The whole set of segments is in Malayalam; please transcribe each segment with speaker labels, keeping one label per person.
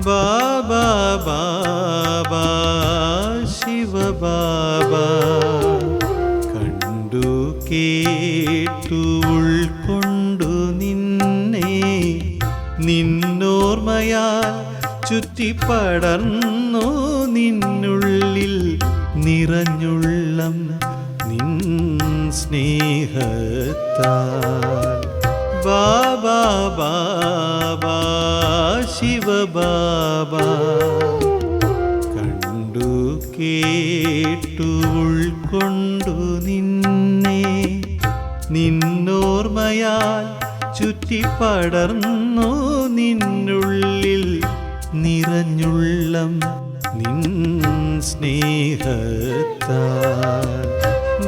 Speaker 1: ബാബാ ബാബാ ശിവ ബാബാ കണ്ടു കേട്ടു ഉൾക്കൊണ്ടു നിന്നെ നിന്നോർമ്മയാൽ ചുറ്റിപ്പടർന്നു നിന്നുള്ളിൽ നിറഞ്ഞുള്ളം നിൻ സ്നേഹത്താൽ ബാബാ ബാബാ ശിവ ബാബാ കണ്ടു കേട്ടു ഉൾക്കൊണ്ടു നിന്നെ നിന്നോർമ്മയാൽ ചുറ്റിപ്പടർന്നു നിന്നുള്ളിൽ നിറഞ്ഞുള്ളം നിൻ സ്നേഹത്താൽ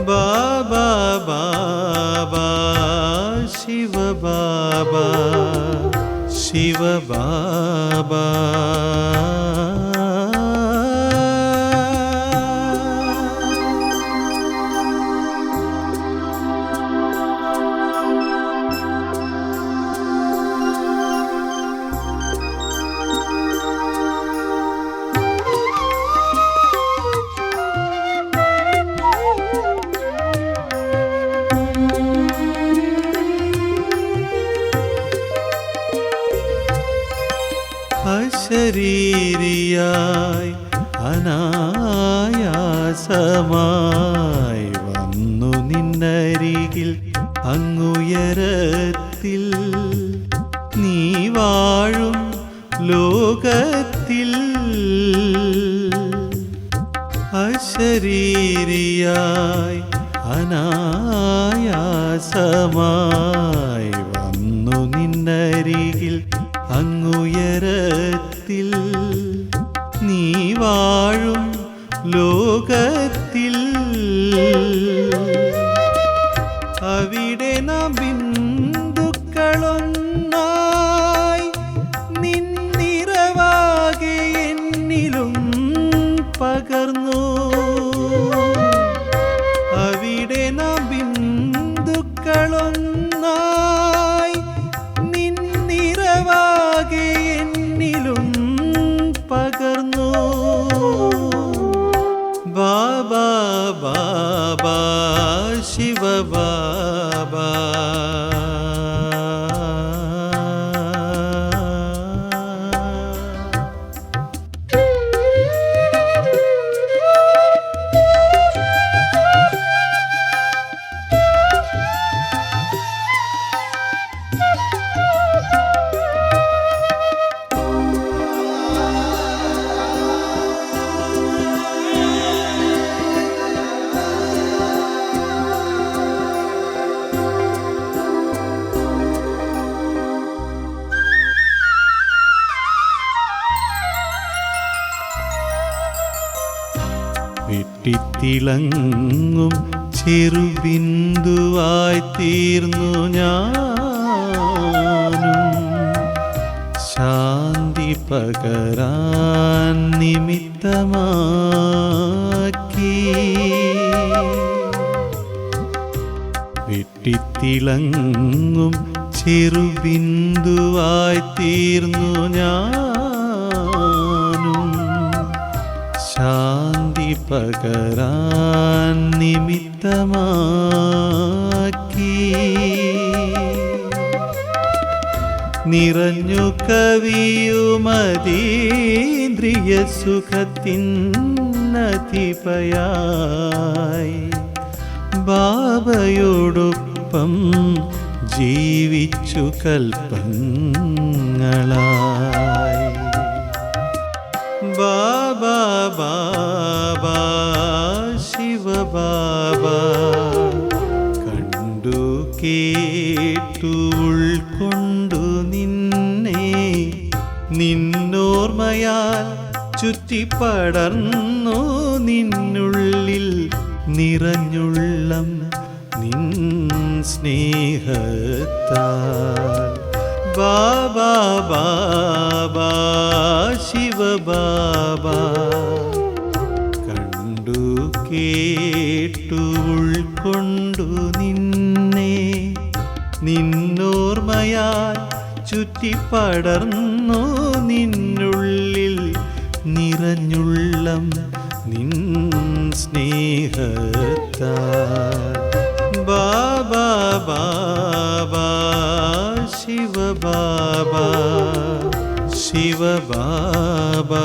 Speaker 1: ബാബാ ബാബാ ശിവ ബാബാ ശിവ ബാബാ അശരീരിയായി അനായാസമായി വന്നു നിന്നരികിൽ അങ്ങുയരത്തിൽ നീ വാഴും ലോകത്തിൽ അശരീരിയായി അനായാസമായി വന്നു നിന്നരികിൽ അങ്ങുയരത്തിൽ നീ വാഴും ലോകത്തിൽ അവിടെ നാം ബിന്ദുക്കളൊന്നായി നിന്നിറവാകെ എന്നിലും പകർന്നു അവിടെ നാം ബിന്ദുക്കളൊന്നായി നിന്നിറവാകെ എന്നിലും പകർന്നു ബാബാ ബാബാ ശിവ ബാബാ വെട്ടിത്തിളങ്ങും ചെറുബിന്ദുവായി തീർന്നു ഞാനും ശാന്തി പകരാൻ നിമിത്തമാക്കി വെട്ടിത്തിളങ്ങും ചെറുബിന്ദുവായി തീർന്നു ഞാനും ശാന്തി പകരാൻ നിമിത്തമാക്കി നിറഞ്ഞു കവിയുമതീന്ദ്രിയ സുഖത്തിനതിപയായി ബാബയോടൊപ്പം ജീവിച്ചു കൽപ്പങ്ങളായി ബാബാ ബാബാ ശിവ ബാബാ കണ്ടു കേട്ടു ഉൾക്കൊണ്ടു നിന്നെ നിന്നോർമ്മയാൽ ചുറ്റിപ്പടർന്നു നിന്നുള്ളിൽ നിറഞ്ഞുള്ളം നിൻ സ്നേഹത്താൽ ബാബാ ബാബാ ശിവ ബാബാ കണ്ടു കേട്ടു ഉൾക്കൊണ്ടു നിന്നെ നിന്നോർമ്മയാൽ ചുറ്റിപ്പടർന്നോ നിന്നുള്ളിൽ നിറഞ്ഞുള്ളം നിൻ സ്നേഹത്താൽ. ബാബാ ബാബാ ശിവബാബാ ശിവബാബാ.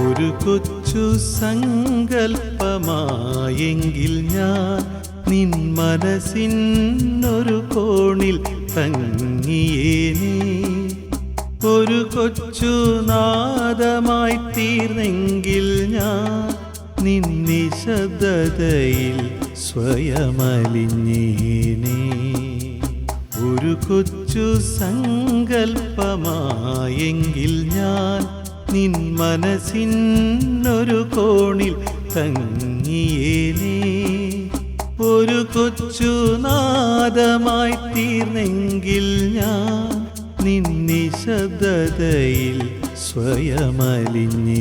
Speaker 1: ഒരു കൊച്ചു സങ്കൽപ്പമായെങ്കിൽ ഞാൻ നിൻ മനസ്സിനൊരു കോണിൽ തങ്ങിയേനേ. ഒരു കൊച്ചു നാദമായി തീർന്നെങ്കിൽ ഞാൻ നിൻ നിശബ്ദതയിൽ സ്വയമലിഞ്ഞേനേ. ഒരു കൊച്ചു സങ്കൽപ്പമായെങ്കിൽ ഞാൻ നിൻ മനസ്സിനൊരു കോണിൽ തങ്ങിയേനേ. ഒരു കൊച്ചു നാദമായി തീർന്നെങ്കിൽ ഞാൻ നിൻ നിശബ്ദതയിൽ സ്വയമലിഞ്ഞേനേ.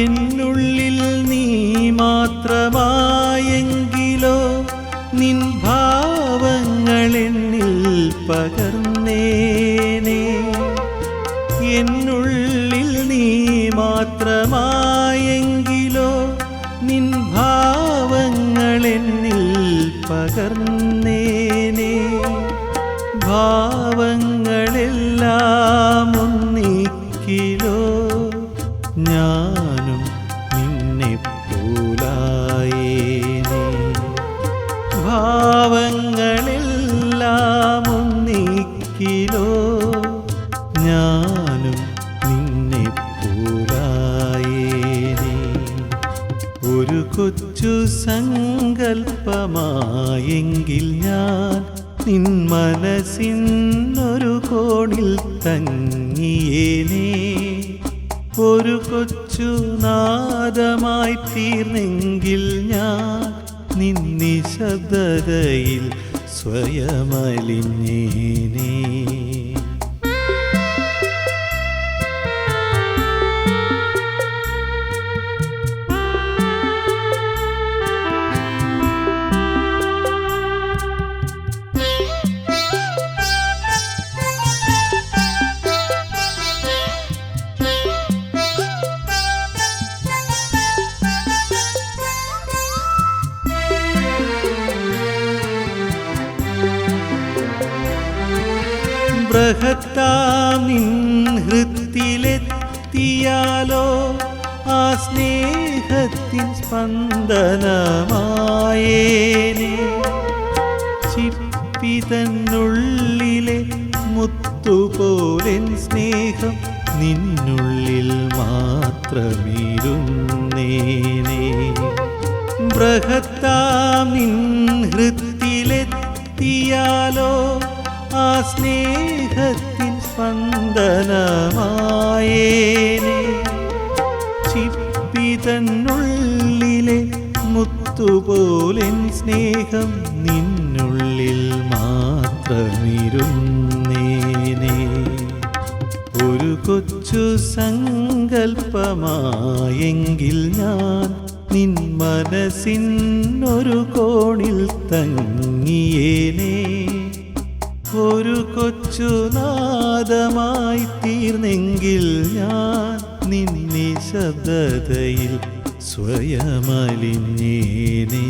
Speaker 1: എന്നുള്ളിൽ നീ മാത്രമായെങ്കിലോ നിൻ ഭാവങ്ങളെന്നിൽ പകർന്നേനേ. എന്നുള്ളിൽ നീ മാത്രമായെങ്കിലോ നിൻ ഭാവങ്ങളെന്നിൽ പകർന്നേനേ. ഭാവങ്ങളെല്ലാം ഒന്നിക്കിലോ ഞാനും നിന്നെ പോലായേനേ. ഭാവങ്ങളെല്ലാം ഒന്നിക്കിലോ ഞാനും നിന്നെ പോലായേനേ. ഒരു കൊച്ചു സങ്കൽപ്പമായെങ്കിൽ ഞാൻ നിൻ മനസ്സിനൊരു കോണിൽ തങ്ങിയേനേ. ഒരു കൊച്ചു നാദമായി തീർന്നെങ്കിൽ ഞാൻ നിൻ നിശബ്ദതയിൽ സ്വയമലിഞ്ഞേനേ. ബൃഹത്താം നിൻ ഹൃത്തിലെത്തിയാലോ ആ സ്നേഹത്തിൻ സ്പന്ദനമായേനേ. ചിപ്പിതന്നുള്ളിലെ മുത്തുപോലെൻ സ്നേഹം നിന്നുള്ളിൽ മാത്രമിരുന്നേനേ. ബൃഹത്താം നിൻ ഹൃത്തിലെത്തിയാലോ ആ സ്നേഹത്തിൻ സ്പന്ദനമായേനേ. ചിപ്പിതന്നുള്ളിലെ മുത്തുപോലെൻ സ്നേഹം നിന്നുള്ളിൽ മാത്രമിരുന്നേനേ. ഒരു കൊച്ചു സങ്കൽപ്പമായെങ്കിൽ ഞാൻ നിൻ മനസ്സിനൊരു കോണിൽ തങ്ങിയേനേ. ഒരു കൊച്ചു നാദമായി തീർന്നെങ്കിൽ ഞാൻ നിൻ നിശബ്ദതയിൽ സ്വയമലിഞ്ഞേനേ.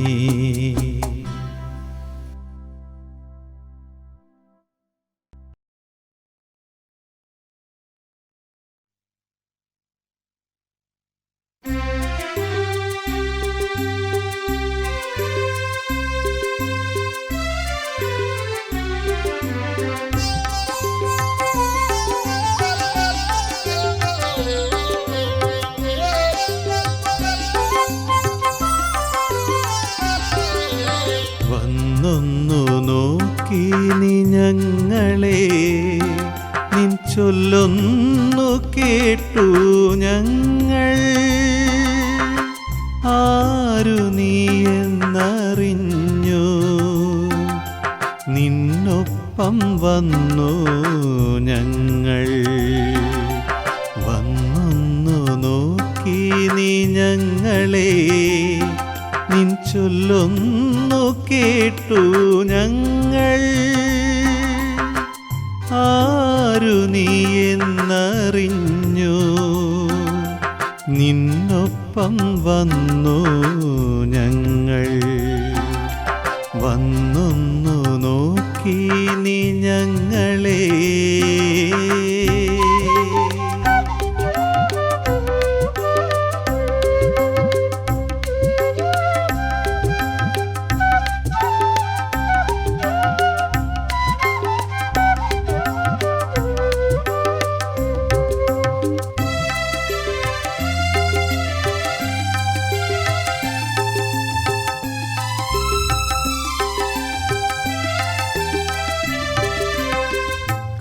Speaker 1: ചൊല്ലൊന്നു കേട്ടു ഞങ്ങൾ. ആരു നീ എന്നറിഞ്ഞു, നിന്നൊപ്പം വന്നു ഞങ്ങൾ. വന്നൊന്നു നോക്കി നീ ഞങ്ങളെ, നിൻ ചൊല്ലൊന്നു കേട്ടു ഞങ്ങൾ. ആരു നീ എന്നറിഞ്ഞു, നിന്നൊപ്പം വന്നു ഞങ്ങൾ. വന്നൊന്നു നോക്കി നീ ഞങ്ങളെ.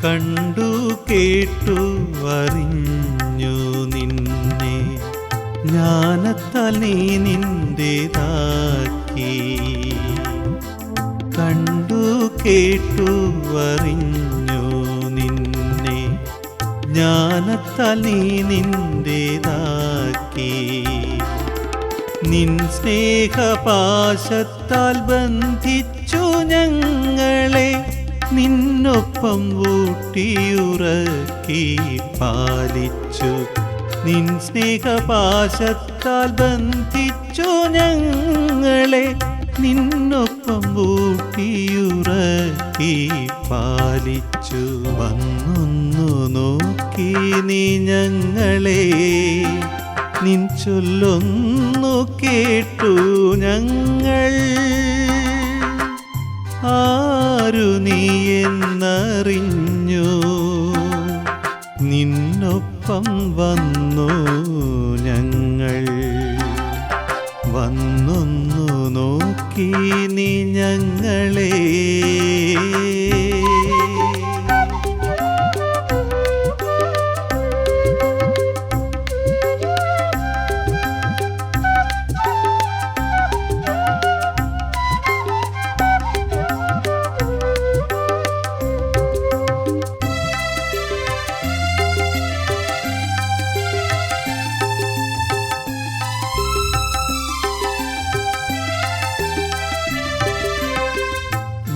Speaker 1: കണ്ടു കേട്ടു അറിഞ്ഞു നിന്നെ, ജ്ഞാനത്താൽ നീ നിന്റേതാക്കി. കണ്ടു കേട്ടു അറിഞ്ഞു നിന്നെ, ജ്ഞാനത്താൽ നീ നിന്റേതാക്കി. നിൻ സ്നേഹപാശത്താൽ ബന്ധിച്ചു ഞങ്ങളെ, നിന്നൊപ്പം ഊട്ടിയുറക്കി പാലിച്ചു. നിൻ സ്നേഹപാശത്താൽ ബന്ധിച്ചു ഞങ്ങളെ, നിന്നൊപ്പം ഊട്ടിയുറക്കി പാലിച്ചു. വന്നൊന്നു നോക്കി നീ ഞങ്ങളെ, നിൻ ചൊല്ലൊന്നു കേട്ടു ഞങ്ങൾ. ആരു നീ എന്നറിഞ്ഞു, നിന്നൊപ്പം വന്നു ഞങ്ങൾ. വന്നൊന്നു നോക്കി നീ ഞങ്ങളെ.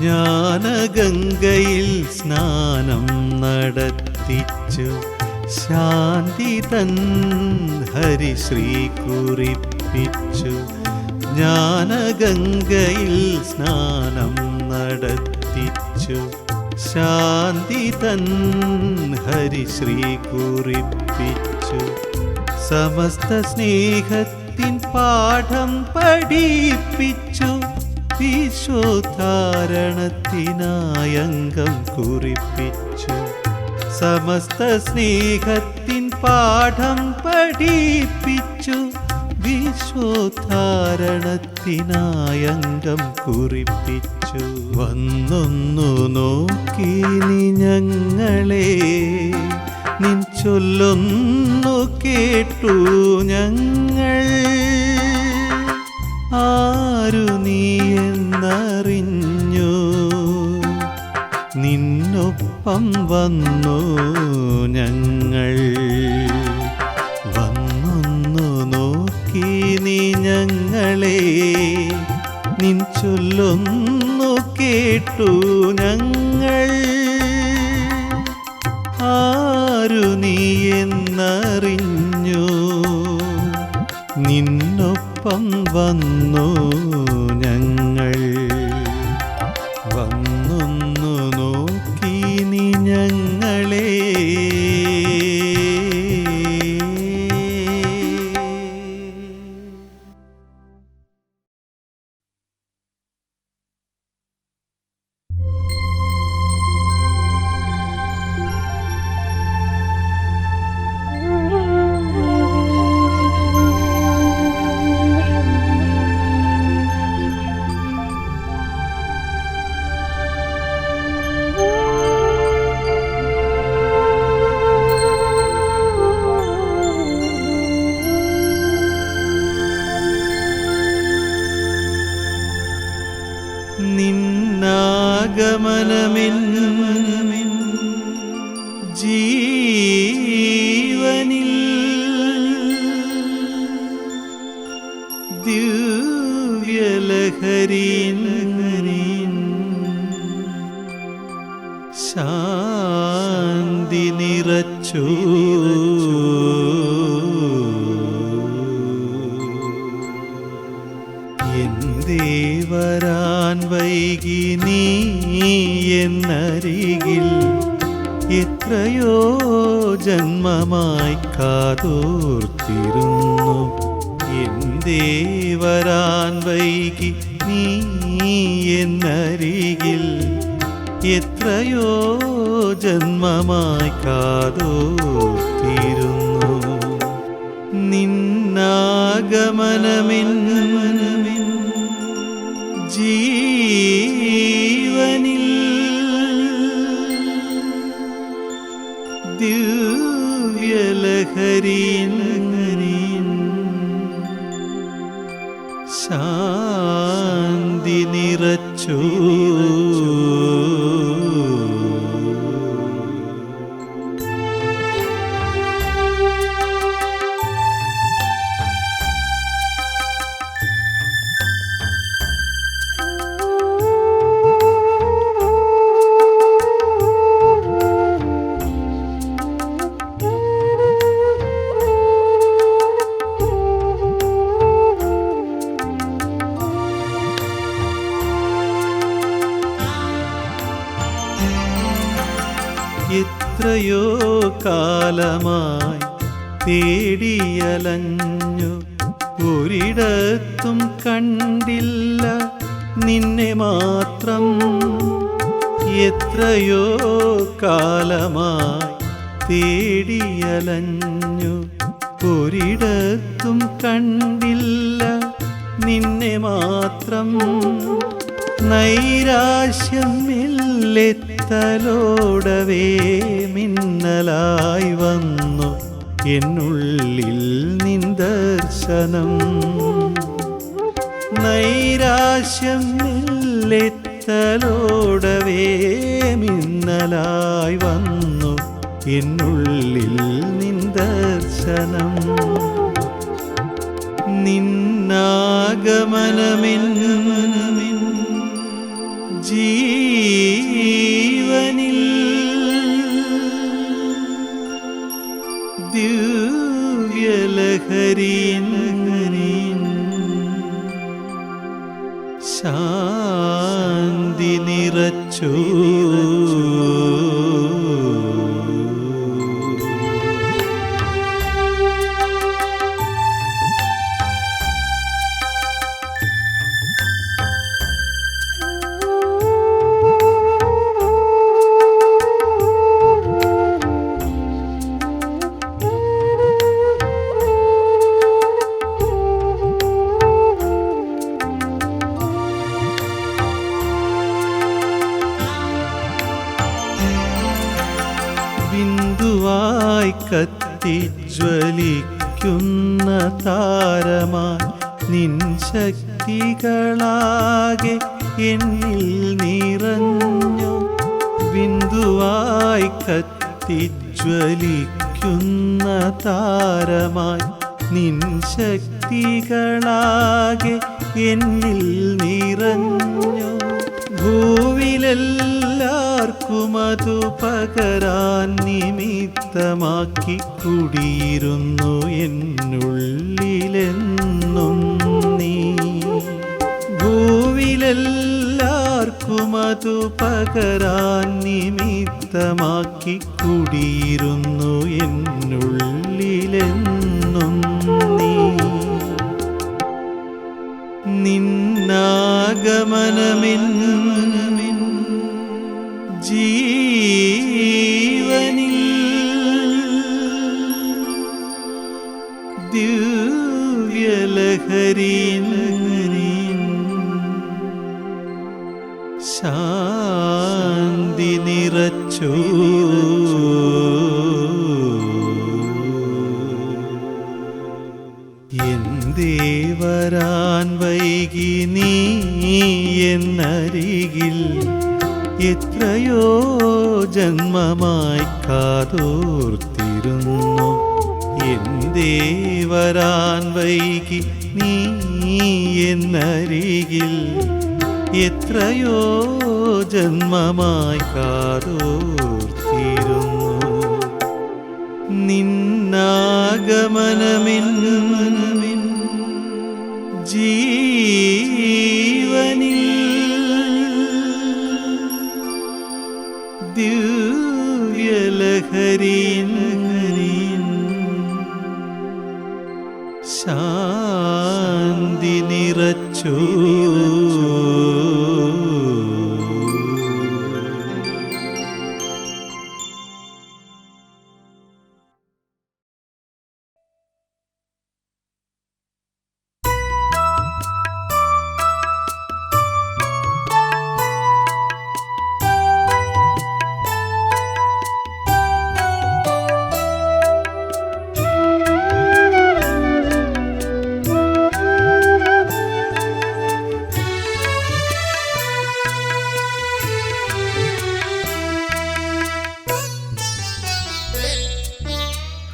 Speaker 1: ജ്ഞാനഗംഗയിൽ സ്നാനം നടത്തിച്ചു, ശാന്തി തൻ ഹരിശ്രീ കുറിപ്പിച്ചു. ജ്ഞാനഗംഗയിൽ സ്നാനം നടത്തിച്ചു, ശാന്തി തൻ ഹരിശ്രീ കുറിപ്പിച്ചു. സമസ്ത സ്നേഹത്തിൻ പാഠം പഠിപ്പിച്ചു, വിശ്വോദ്ധാരണത്തിനായംഗം കുറിപ്പിച്ചു. സമസ്ത സ്നേഹത്തിൻ പാഠം പഠിപ്പിച്ചു, വിശ്വോദ്ധാരണത്തിനായംഗം കുറിപ്പിച്ചു. വന്നൊന്നു നോക്കി നീ ഞങ്ങളെ, നിൻ ചൊല്ലൊന്നു കേട്ടു ഞങ്ങൾ. ആരു നീ എന്നറിഞ്ഞു, നിന്നൊപ്പം വന്നു ഞങ്ങൾ. വന്നൊന്നു നോക്കി നീ ഞങ്ങളെ, നിൻ ചൊല്ലൊന്നു കേട്ടു ഞങ്ങൾ. ആരു നീ എന്നറിഞ്ഞു, നിന്നൊപ്പം വന്നു ഞങ്ങൾ. വന്നൊന്നു നോക്കി നീ ഞങ്ങളെ. ജീവനിൽ ദിവ്യലഹരിൻ ശാന്തി നിറച്ചു. എന്തേ വരാൻ വൈകി നീ എന്നരികിൽ, എത്രയോ ജന്മമായി കാതോർത്തിരുന്നു. എന്തേ വരാൻ വൈകി നീ എന്നരികിൽ, എത്രയോ ജന്മമായി കാതോർത്തിരുന്നു. നിന്നാഗമനമിൻ ജീവനിൽ ദിവ്യലഹരിൻ ശാന്തി നിറച്ചു. എത്രയോ കാലമായി തേടിയലഞ്ഞു, ഒരിടത്തും കണ്ടില്ല നിന്നെ മാത്രം. എത്രയോ കാലമായി തേടിയലഞ്ഞു, ഒരിടത്തും കണ്ടില്ല നിന്നെ മാത്രം. നൈരാശ്യം മെല്ലെത്തലോടവേ മിന്നലായി വന്നു എന്നുള്ളിൽ നിൻ ദർശനം. നൈരാശ്യം മെല്ലെത്തലോടവേ മിന്നലായി വന്നു എന്നുള്ളിൽ നിൻ ദർശനം. നിന്നാഗമനമിൻ ജീവനിൽ ദിവ്യലഹരിൻ ശാന്തി നിറച്ചു. ബിന്ദുവായി കത്തിജ്വലിക്കുന്ന താരമായി നിൻ ശക്തികളാകെ എന്നിൽ നിറഞ്ഞു. ബിന്ദുവായി കത്തിജ്വലിക്കുന്ന താരമായി നിൻ ശക്തികളാകെ എന്നിൽ നിറഞ്ഞു. ഭൂവിലെല്ലാവർക്കും അതു പകരാൻ നിമിത്തമാക്കി കുടിയിരുന്നു എന്നുള്ളിലെന്നും നീ. ഭൂവിലെല്ലാവർക്കും അതു പകരാൻ നിമിത്തമാക്കി കുടിയിരുന്നു എന്നുള്ളിലെന്നും നീ. നിന്നാഗമനമിൻ ജീവനിൽ ദിവ്യലഹരിൻ ശാന്തി നിറച്ചു. എന്തേ വരാൻ വൈകി നീ എന്നരികിൽ, എത്രയോ ജന്മമായി കാതോർത്തിരുന്നു. എന്തേ വരാൻ വൈകി നീ എന്നരികിൽ? എത്രയോ ജന്മമായി കാതോർത്തിരുന്നു. നിന്നാഗമനമിൻ ജീവനിൽ ദിവ്യലഹരിൻ ശാന്തി നിറച്ചു.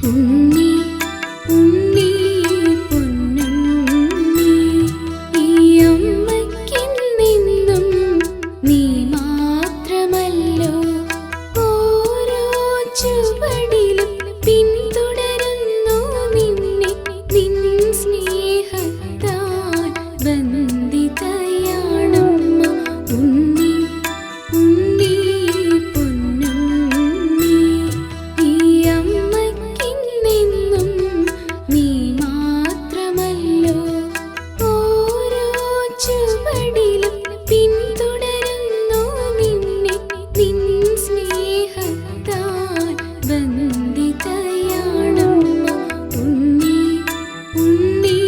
Speaker 2: ഉണ്ണി ഉണ്ണി പൊന്നുണ്ണി, ഈ അമ്മയ്ക്കെന്നെന്നും നീ മാത്രമല്ലോ. ഓരോ ചുവടിലും പിന്തുടരുന്നു നിന്നെ, നിൻ സ്നേഹത്താൽ ബന്ധിതയാണമ്മ. ഉണ്ണി ഉണ്ണി പൊന്നുണ്ണി, ഈ അമ്മയ്ക്കെന്നെന്നും നീ മാത്രമല്ലോ. ഓരോ ചുവടിലും പിന്തുടരുന്നു നിന്നെ, നിൻ സ്നേഹത്താൽ ബന്ധിതയാണമ്മ. ഉണ്ണി ഉണ്ണി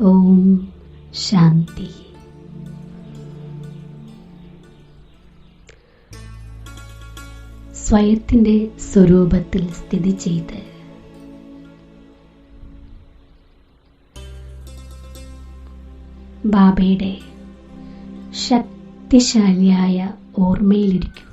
Speaker 3: ഓം ശാന്തി. സ്വയത്തിൻ്റെ സ്വരൂപത്തിൽ സ്ഥിതി ചെയ്ത് ബാബയുടെ ശക്തിശാലിയായ ഓർമ്മയിലിരിക്കൂ.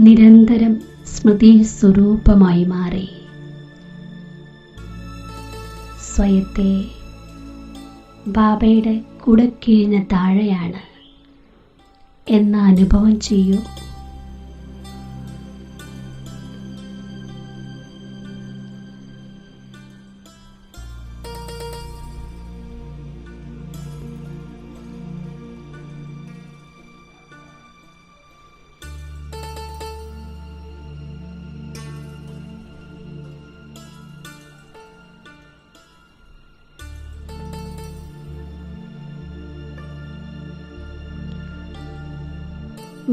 Speaker 3: നിരന്തരം സ്മൃതി സ്വരൂപമായി മാറി സ്വയത്തെ ബാബയുടെ കുടക്കീഴിന് താഴെയാണ് എന്ന അനുഭവം ചെയ്യൂ.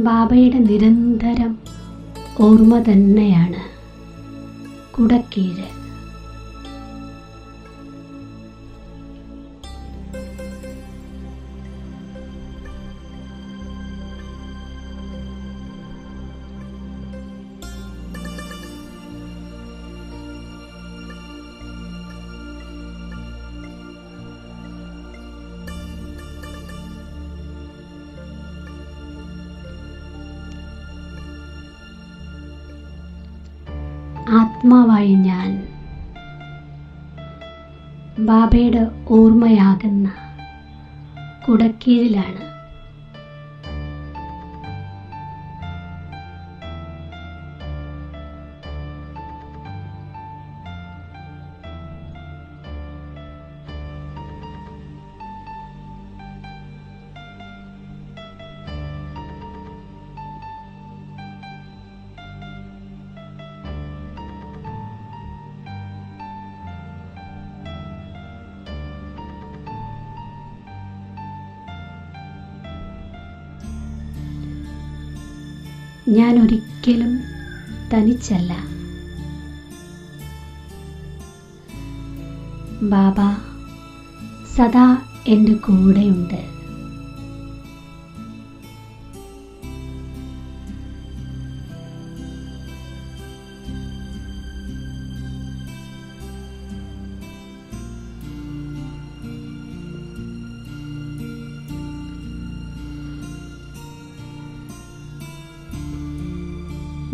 Speaker 3: ബാബയുടെ നിരന്തരം ഓർമ്മ തന്നെയാണ് കുടക്കീഴ്. ആത്മാവായ ഞാൻ ബാബയുടെ ഓർമ്മയാകുന്ന കുടക്കീഴിലാണ്. ഞാൻ ഒരിക്കലും തനിച്ചല്ല. ബാബ സദാ എൻ്റെ കൂടെയുണ്ട്.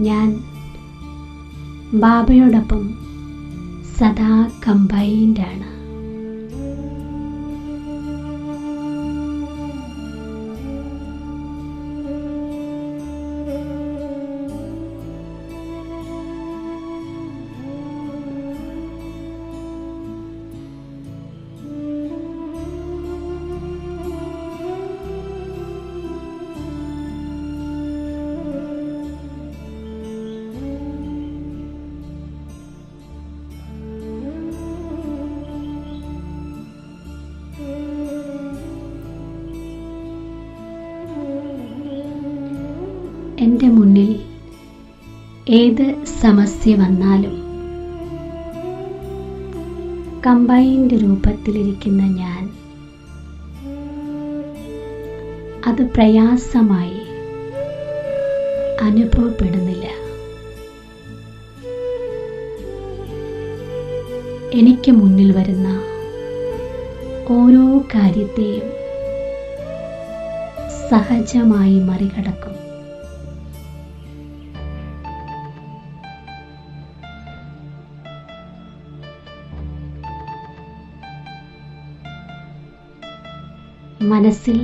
Speaker 3: ഞാൻ ബാബയോടൊപ്പം സദാ കമ്പൈൻഡാണ്. എൻ്റെ മുന്നിൽ ഏത് സമസ്യ വന്നാലും കമ്പൈൻഡ് രൂപത്തിലിരിക്കുന്ന ഞാൻ അത് പ്രയാസമായി അനുഭവപ്പെടുന്നില്ല. എനിക്ക് മുന്നിൽ വരുന്ന ഓരോ കാര്യത്തെയും സഹജമായി മറികടക്കും. മനസ്സിൽ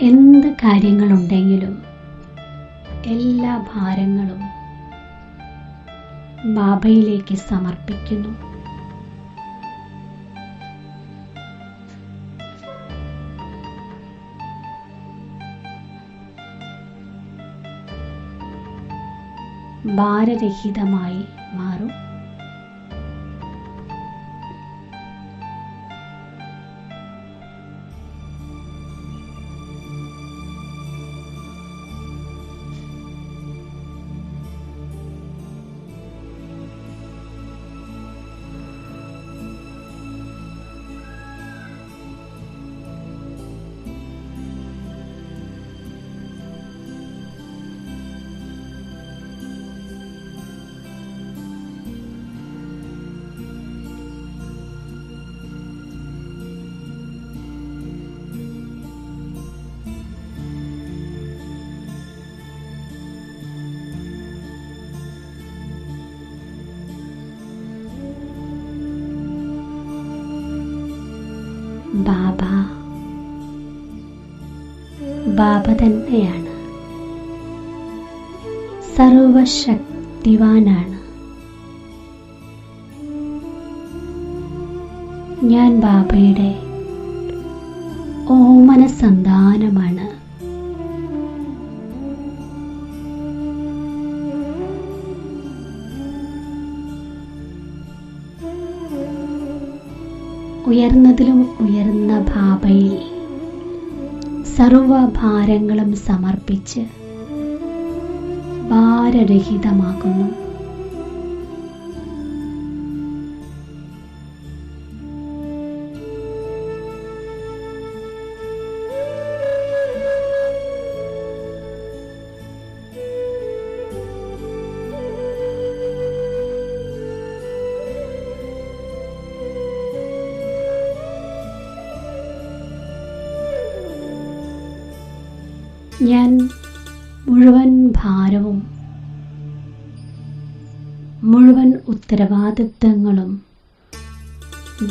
Speaker 3: എന്ത് കാര്യങ്ങളുണ്ടെങ്കിലും എല്ലാ ഭാരങ്ങളും ബാബയിലേക്ക് സമർപ്പിക്കുന്നു. ഭാരരഹിതമായി മാറും. ബാബ തന്നെയാണ്, സർവശക്തിവാനാണ്. ഞാൻ ബാബയുടെ ഓമന സന്താനമാണ്. ഉയർന്നതിലും ഉയർന്ന ബാബയിൽ സർവഭാരങ്ങളും സമർപ്പിച്ച് ഭാരരഹിതമാകുന്നു. ഞാൻ മുഴുവൻ ഭാരവും മുഴുവൻ ഉത്തരവാദിത്തങ്ങളും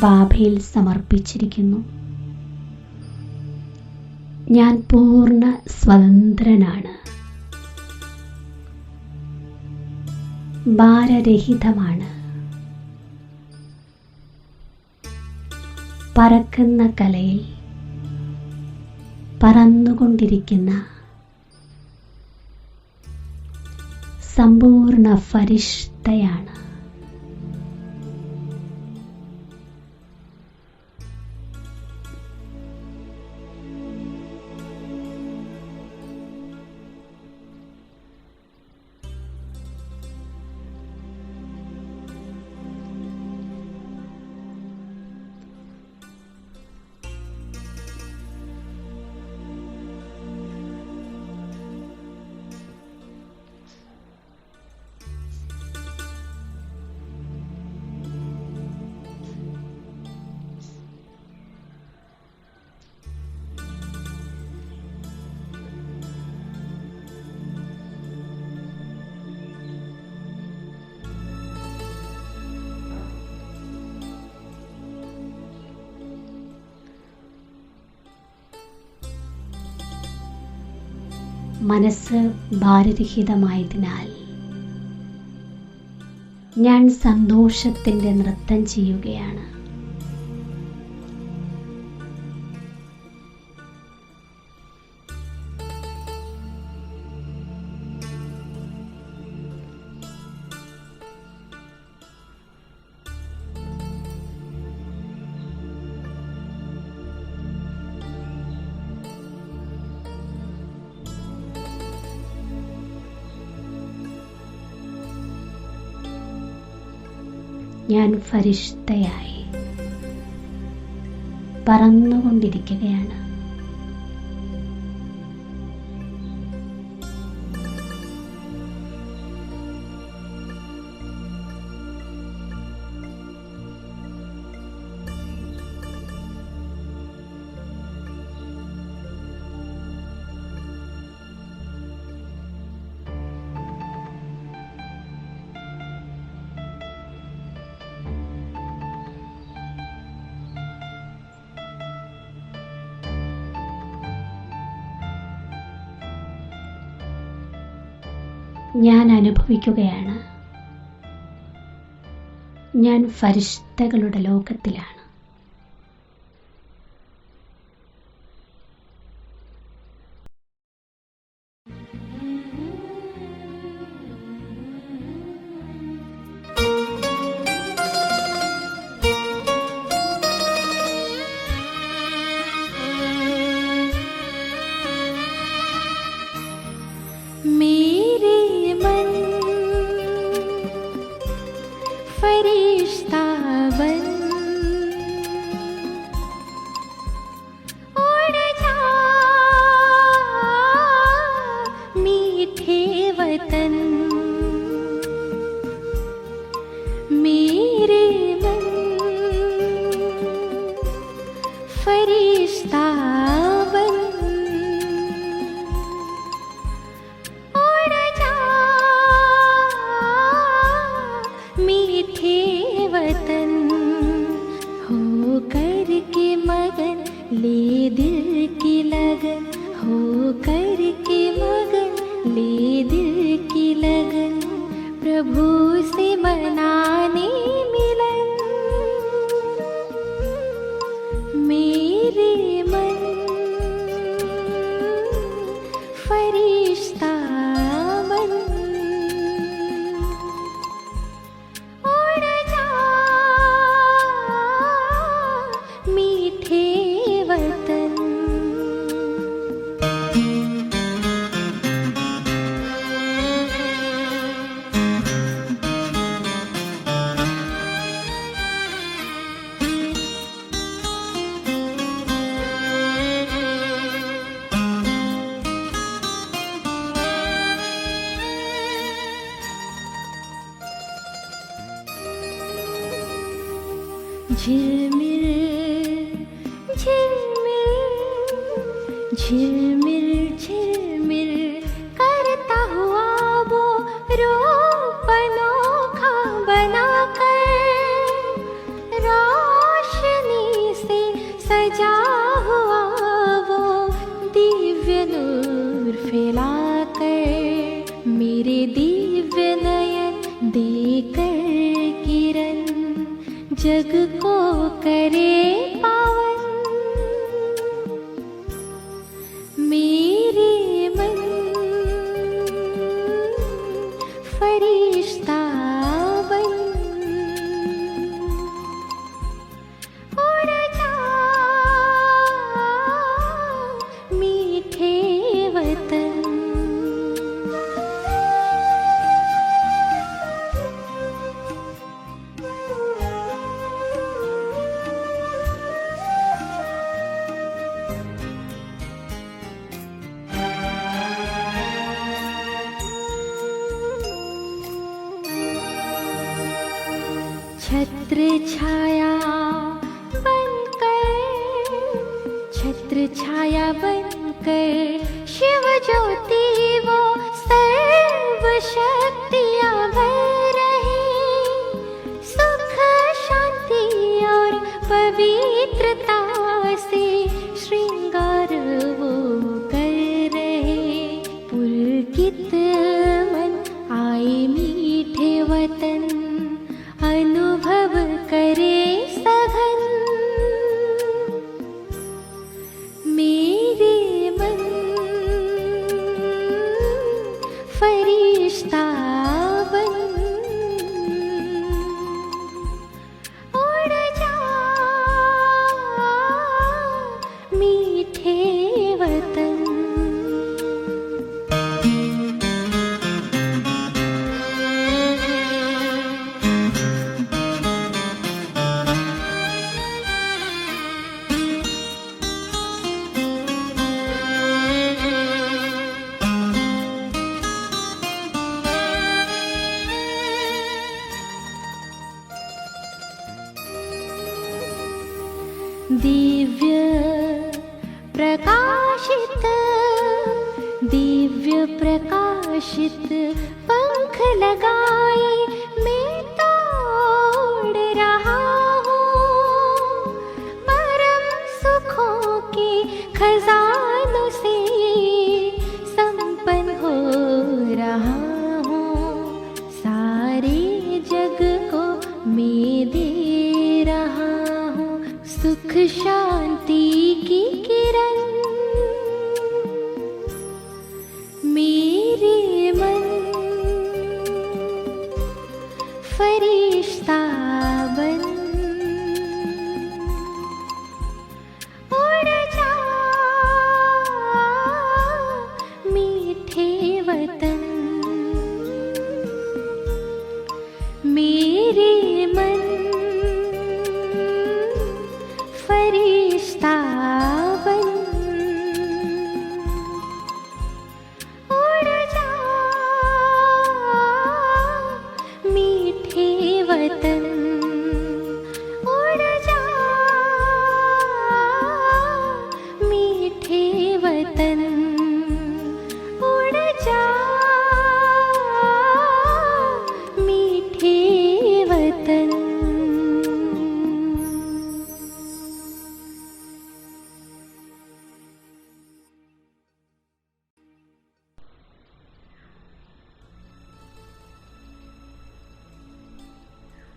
Speaker 3: ബാബയിൽ സമർപ്പിച്ചിരിക്കുന്നു. ഞാൻ പൂർണ്ണ സ്വതന്ത്രനാണ്, ഭാരരഹിതമാണ്. പറക്കുന്ന കലയിൽ പറന്നുകൊണ്ടിരിക്കുന്ന സമ്പൂർണ്ണ ഫരിഷ്തയാണ്. മനസ്സ് ഭാരരഹിതമായതിനാൽ ഞാൻ സന്തോഷത്തിൻ്റെ നൃത്തം ചെയ്യുകയാണ്. ഞാൻ ഫരിഷ്തയായി പറന്നുകൊണ്ടിരിക്കുകയാണ്. ഞാൻ അനുഭവിക്കുകയാണ്. ഞാൻ ഫരിഷ്തകളുടെ ലോകത്തിലാണ്.
Speaker 2: फरिश्ता बन उड़ जा मीठे वतन। झिलमिल झिलमिल झिलमिल झिलमिल करता हुआ वो रूप अनोखा बनाकर, रोशनी से सजा हुआ वो दिव्य नूर फैलाकर, मेरे दिव्य नयन देकर किरण जग को करे पावन। मेरे मन फरिश्ता बन उड़ जा मीठे वतन। छत्र छाया बनकर, छत्र छाया बनकर शिव ज्योति वो सर्व शक्तियाँ भर रहे, सुख शांति और पवित्रता से श्रृंगार वो कर रहे। पुलकित मन आए मीठे वतन, अनुभव करे सघन। मेरे मन फरिश्ता बन उड़ जा मीठे वतन। दिव्य प्रकाशित, दिव्य प्रकाशित पंख लगाए मैं तो उड़ रहा हूँ, परम सुखों के खजानों से संपन्न हो रहा हूँ। सारे जग को मैं दे रहा हूँ सुख शांति की किरण। मेरे मन फरिश्ता बन उड़ जा मीठे वतन। मेरे मन फरिश्ता बन उड़ जा मीठे वतन। उड़ जा मीठे वतन। उड़ जा मीठे वतन।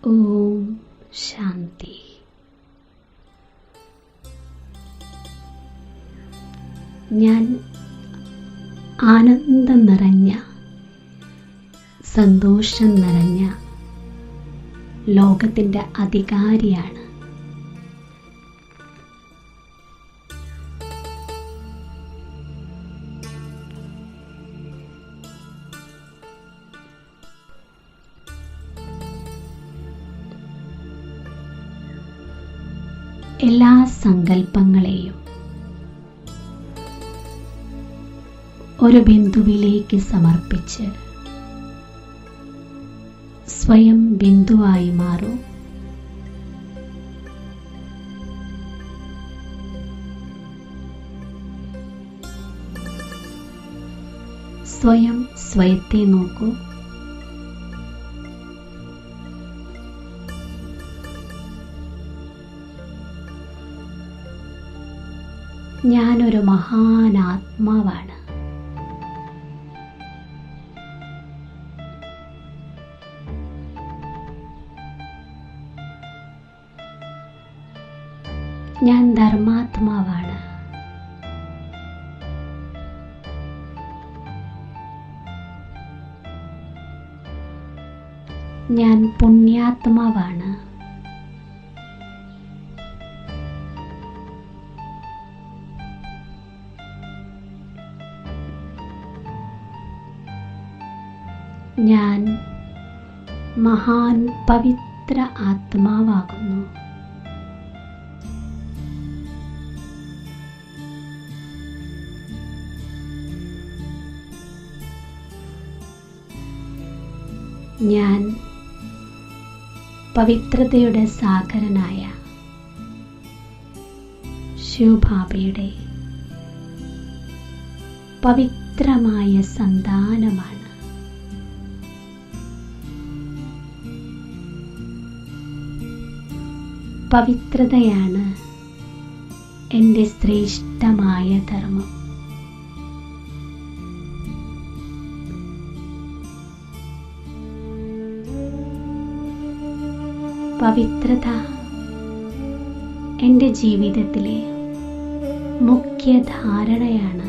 Speaker 3: ओम शांति। ഞാൻ ആനന്ദം നിറഞ്ഞ, സന്തോഷം നിറഞ്ഞ ലോകത്തിൻ്റെ അധികാരിയാണ്. എല്ലാ സങ്കല്പങ്ങളെയും ഒരു ബിന്ദുവിലേക്ക് സമർപ്പിച്ച് സ്വയം ബിന്ദുവായി മാറൂ. സ്വയം സ്വയത്തെ നോക്കൂ. ഞാനൊരു മഹാനാത്മാവാണ്. ഞാൻ ധർമാത്മാവാണ്. ഞാൻ പുണ്യാത്മാവാണ്. ഞാൻ മഹാൻ പവിത്ര ആത്മാവാകുന്നു. ഞാൻ പവിത്രതയുടെ സാഗരനായ ശിവബാബയുടെ പവിത്രമായ സന്താനമാണ്. പവിത്രതയാണ് എൻ്റെ ശ്രേഷ്ഠമായ ധർമ്മം. പവിത്രത എൻ്റെ ജീവിതത്തിലെ മുഖ്യധാരണയാണ്.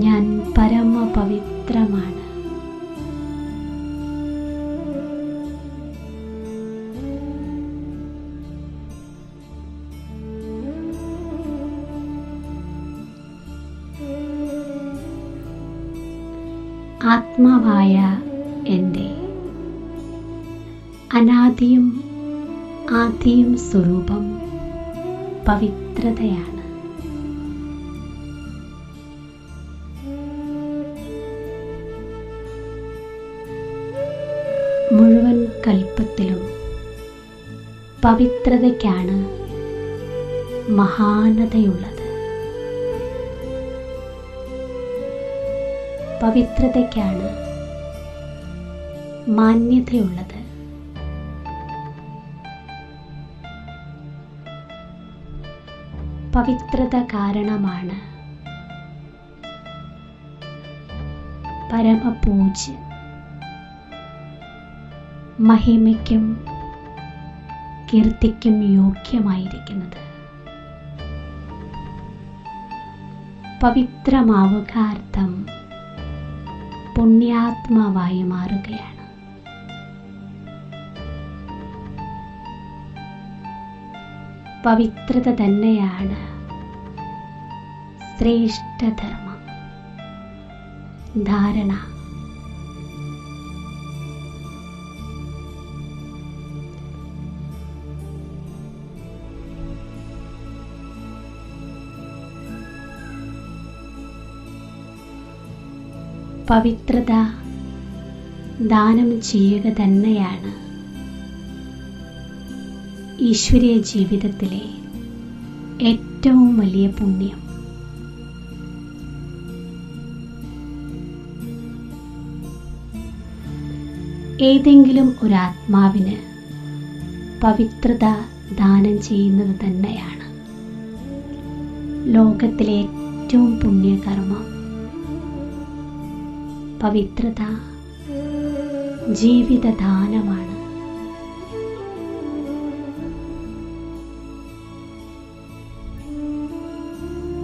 Speaker 3: ഞാൻ പരമപവിത്രമാണ്. ആത്മാവായ എൻ്റെ അനാദിയും ആദിയും സ്വരൂപം പവിത്രതയാണ്. മുഴുവൻ കൽപ്പത്തിലും പവിത്രതയ്ക്കാണ് മഹാനതയുള്ളത്. പവിത്രതയ്ക്കാണ് മാന്യതയുള്ളത്. പവിത്രത കാരണമാണ് പരമപൂജ്യൻ മഹിമയ്ക്കും കീർത്തിക്കും യോഗ്യമായിരിക്കുന്നത്. പവിത്രമാവുകാർത്ഥം പുണ്യാത്മാവായി മാറുകയാണ്. പവിത്രത തന്നെയാണ് ശ്രേഷ്ഠധർമ്മം. ധാരണ: പവിത്രത ദാനം ചെയ്യുക തന്നെയാണ് ഈശ്വരീയ ജീവിതത്തിലെ ഏറ്റവും വലിയ പുണ്യം. ഏതെങ്കിലും ഒരാത്മാവിന് പവിത്രത ദാനം ചെയ്യുന്നത് തന്നെയാണ് ലോകത്തിലെ ഏറ്റവും പുണ്യകർമ്മം. പവിത്രത ജീവിതദാനമാണ്.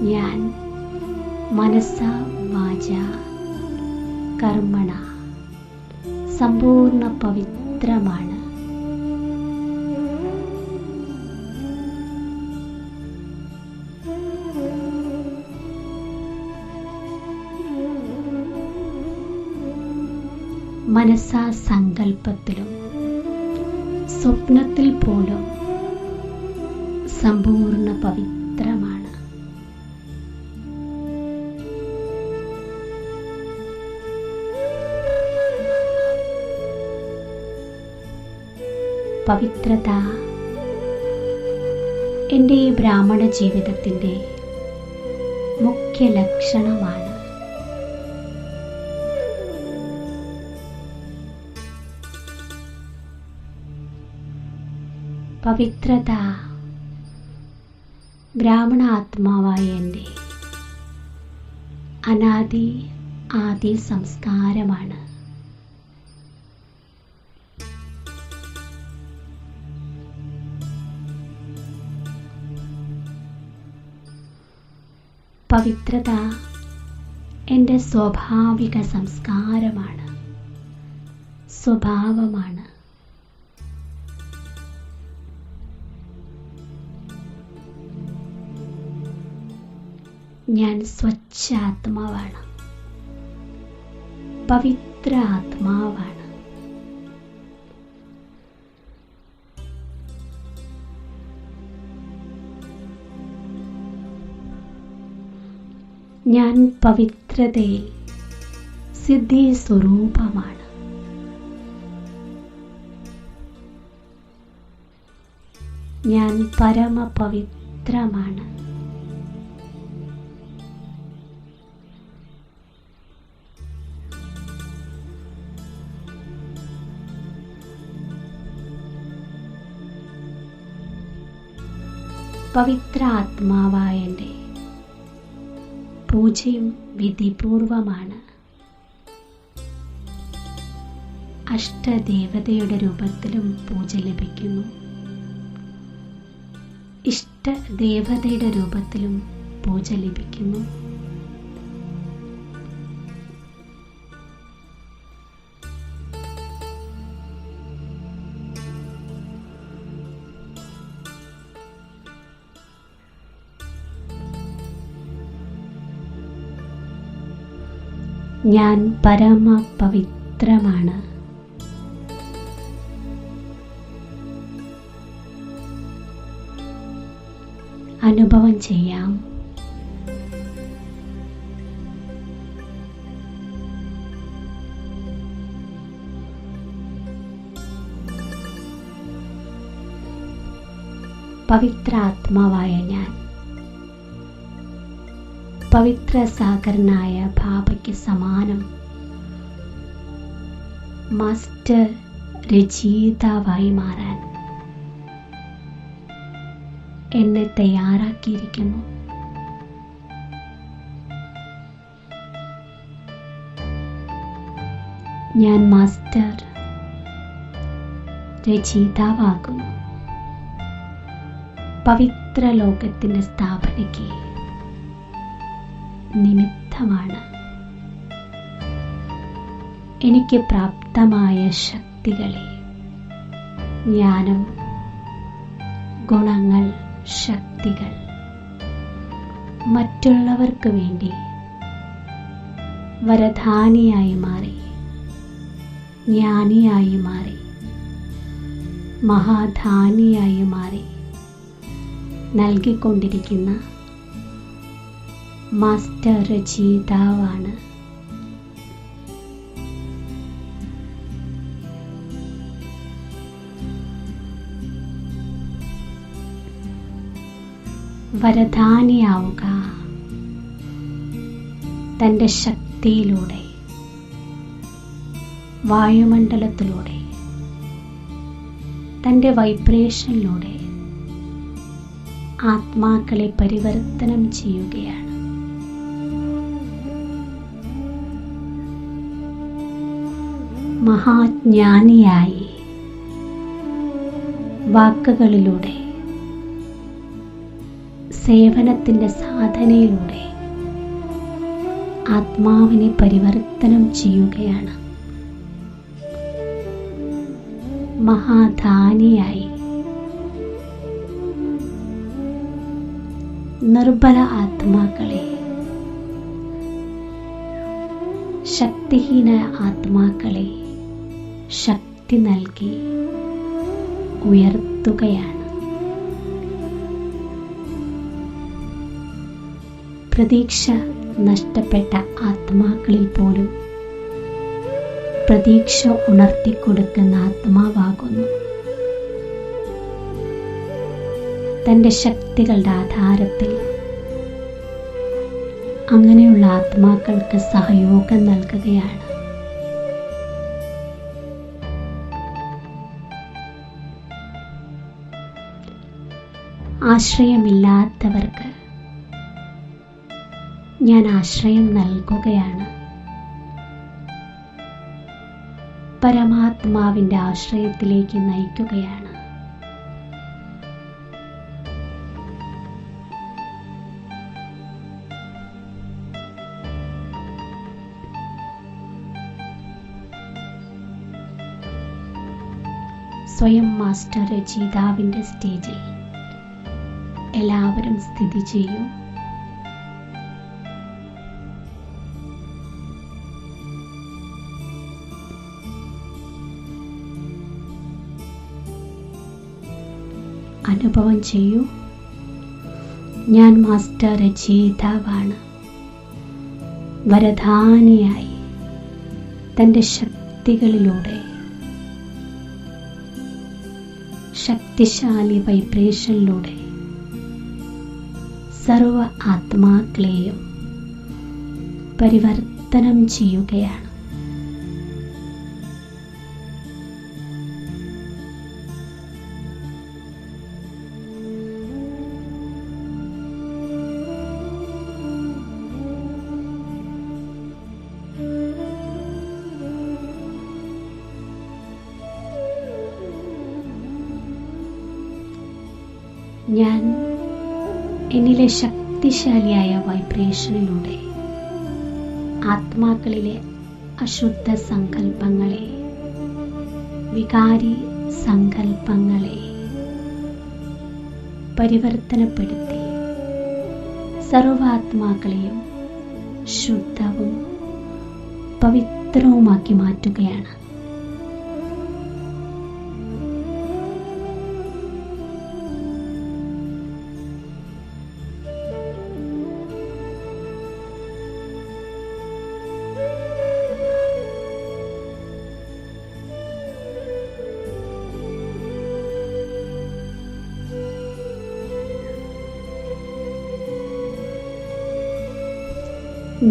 Speaker 3: ഞാൻ മനസ്സാ വാചാ കർമ്മണ സമ്പൂർണ്ണ പവിത്രമാണ്. മനസ്സാ സങ്കല്പത്തിലും സ്വപ്നത്തിൽ പോലും സമ്പൂർണ്ണ പവിത്രമാണ്. പവിത്രത എൻ്റെ ഈ ബ്രാഹ്മണ ജീവിതത്തിൻ്റെ മുഖ്യ ലക്ഷണമാണ്. പവിത്രത ബ്രാഹ്മണ ആത്മാവായ എൻ്റെ അനാദി ആദി സംസ്കാരമാണ്. പവിത്രത എൻ്റെ സ്വാഭാവിക സംസ്കാരമാണ്, സ്വഭാവമാണ്. ഞാൻ സ്വച്ഛ ആത്മാവാണ്, പവിത്ര ആത്മാവാണ്. ഞാൻ പവിത്രതയിൽ സിദ്ധി സ്വരൂപമാണ്. ഞാൻ പരമപവിത്രമാണ്. പവിത്ര ആത്മാവായ എൻ്റെ പൂജയും വിധിപൂർവമാണ്. അഷ്ടദേവതയുടെ രൂപത്തിലും പൂജ ലഭിക്കുന്നു, ഇഷ്ടദേവതയുടെ രൂപത്തിലും പൂജ ലഭിക്കുന്നു. ഞാൻ പരമപവിത്രമാണ്. അനുഭവം ചെയ്യാം. പവിത്ര ആത്മാവായ ഞാൻ പവിത്ര സാഗരനായ ബാബയ്ക്ക് സമാനം മാസ്റ്റർ രചയിതാവായി മാറാൻ എന്നെ തയ്യാറാക്കിയിരിക്കുന്നു. ഞാൻ മാസ്റ്റർ രചയിതാവാകുന്നു. പവിത്ര ലോകത്തിൻ്റെ സ്ഥാപനയ്ക്ക് നിമിത്തമാണ്. എനിക്ക് പ്രാപ്തമായ ശക്തികളെ, ജ്ഞാനം, ഗുണങ്ങൾ, ശക്തികൾ മറ്റുള്ളവർക്ക് വേണ്ടി വരദാനിയായി മാറി, ജ്ഞാനിയായി മാറി, മഹാദാനിയായി മാറി നൽകിക്കൊണ്ടിരിക്കുന്ന മാസ്റ്റർ രചയിതാവാണ്. വരദാനിയാവുക, തൻ്റെ ശക്തിയിലൂടെ, വായുമണ്ഡലത്തിലൂടെ, തൻ്റെ വൈബ്രേഷനിലൂടെ ആത്മാക്കളെ പരിവർത്തനം ചെയ്യുകയാണ്. മഹാജ്ഞാനിയായി സേവനത്തിൻ്റെ സാധനയിലൂടെ ആത്മാവിനെ പരിവർത്തനം ചെയ്യുകയാണ്. മഹാദാനിയായി നിർബല ആത്മാക്കളെ, ശക്തിഹീന ആത്മാക്കളെ ശക്തി നൽകി ഉയർത്തുകയാണ്. പ്രതീക്ഷ നഷ്ടപ്പെട്ട ആത്മാക്കളിൽ പോലും പ്രതീക്ഷ ഉണർത്തിക്കൊടുക്കുന്ന ആത്മാവാകുന്നു. തൻ്റെ ശക്തികളുടെ ആധാരത്തിൽ അങ്ങനെയുള്ള ആത്മാക്കൾക്ക് സഹയോഗം നൽകുകയാണ്. ആശ്രയമില്ലാത്തവർക്ക് ഞാൻ ആശ്രയം നൽകുകയാണ്. പരമാത്മാവിൻ്റെ ആശ്രയത്തിലേക്ക് നയിക്കുകയാണ്. സ്വയം മാസ്റ്റർ രചയിതാവിൻ്റെ സ്റ്റേജിൽ എല്ലാവരും സ്ഥിതി ചെയ്യൂ. അനുഭവം ചെയ്യൂ. ഞാൻ മാസ്റ്റർ രചയിതാവാണ്. വരദാനിയായി തൻ്റെ ശക്തികളിലൂടെ ശക്തിശാലി വൈബ്രേഷനിലൂടെ സർവ ആത്മാക്കളെയും പരിവർത്തനം ചെയ്യുകയാണ്. ഞാൻ എന്നിലെ ശക്തിശാലിയായ വൈബ്രേഷനിലൂടെ ആത്മാക്കളിലെ അശുദ്ധ സങ്കല്പങ്ങളെ, വികാരി സങ്കല്പങ്ങളെ പരിവർത്തനപ്പെടുത്തി സർവാത്മാക്കളെയും ശുദ്ധവും പവിത്രവുമാക്കി മാറ്റുകയാണ്.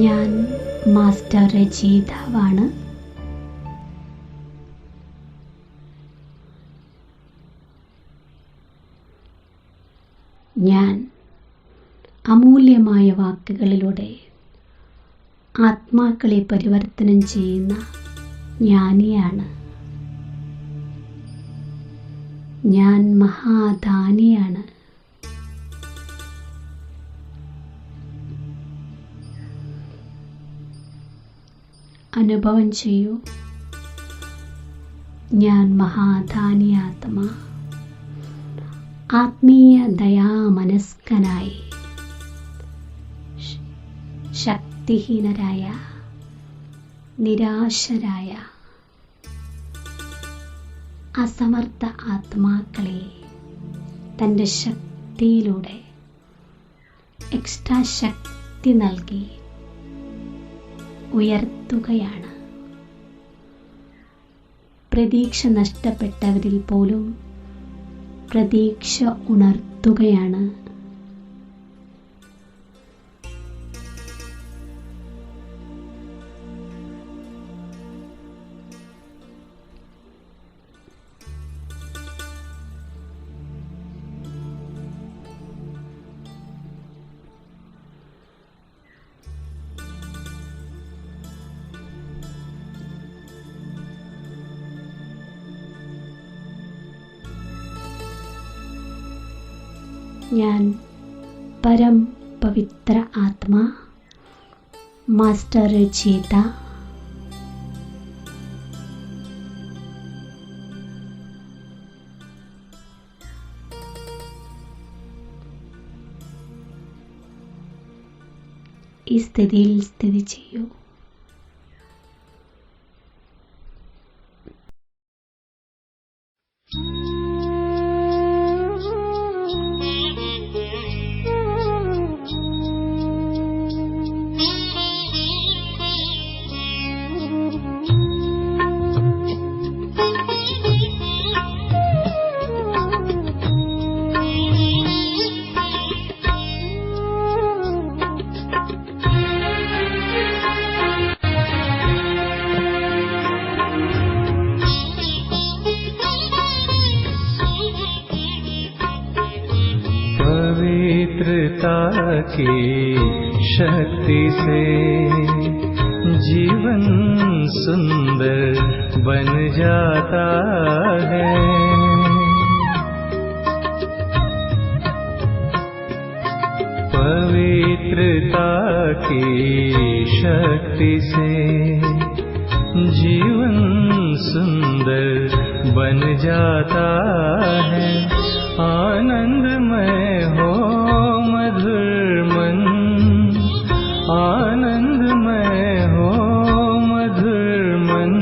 Speaker 3: ഞാൻ മാസ്റ്റർ രചയിതാവാണ്. ഞാൻ അമൂല്യമായ വാക്കുകളിലൂടെ ആത്മാക്കളെ പരിവർത്തനം ചെയ്യുന്ന ജ്ഞാനിയാണ്. ഞാൻ മഹാദാനിയാണ്. അനുഭവം ചെയ്യൂ. ഞാൻ മഹാദാനി ആത്മാ, ആത്മീയ ദയാമനസ്കനായി ശക്തിഹീനരായ, നിരാശരായ, അസമർത്ഥ ആത്മാക്കളെ തൻ്റെ ശക്തിയിലൂടെ എക്സ്ട്രാ ശക്തി നൽകി ഉയർത്തുകയാണ്. പ്രതീക്ഷ നഷ്ടപ്പെട്ടവരിൽ പോലും പ്രതീക്ഷ ഉണർത്തുകയാണ്. ഞാൻ परम पवित्र आत्मा मास्टर चेता ഈ സ്ഥിതിയിൽ സ്ഥിതി ചെയ്യൂ.
Speaker 4: पवित्रता की शक्ति से जीवन सुंदर बन जाता है. पवित्रता की शक्ति से जीवन सुंदर बन जाता है. आनंदमय हो मधुर मन, आनंदमय हो मधुर मन,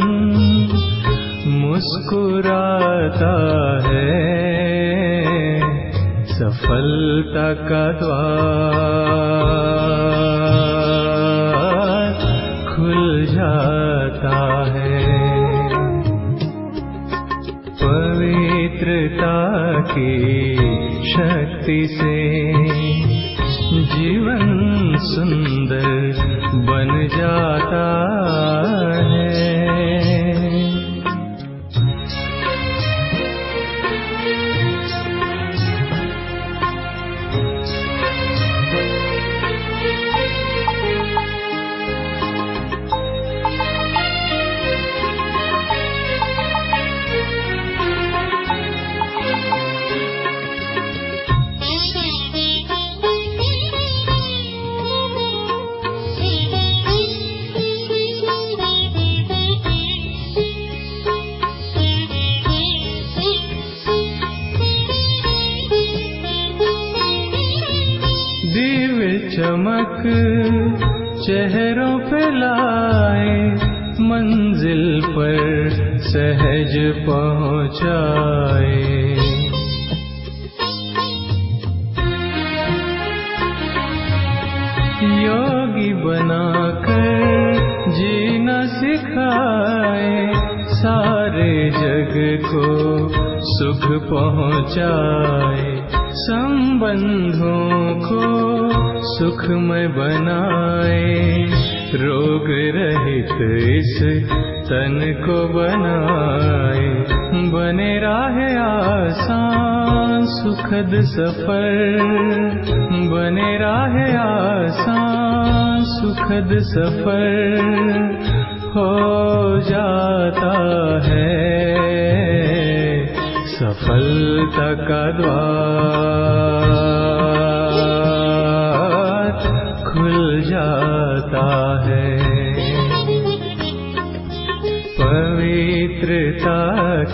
Speaker 4: मुस्कुराता है सफलता का द्वार खुल जाता है. पवित्रता की शक्ति से जीवन सुंदर बन जाता है. चमक चेहरों पे लाए, मंजिल पर सहज पहुँचाए. योगी बनाकर जीना सिखाए, सारे जग को सुख पहुँचाए. संबंधों को सुखमय बनाए, रोग रहित इस तन को बनाए. बने राहे आसान सुखद सफर, बने राहे आसान सुखद सफर हो जाता है. सफलता का द्वार खुल जाता है. पवित्रता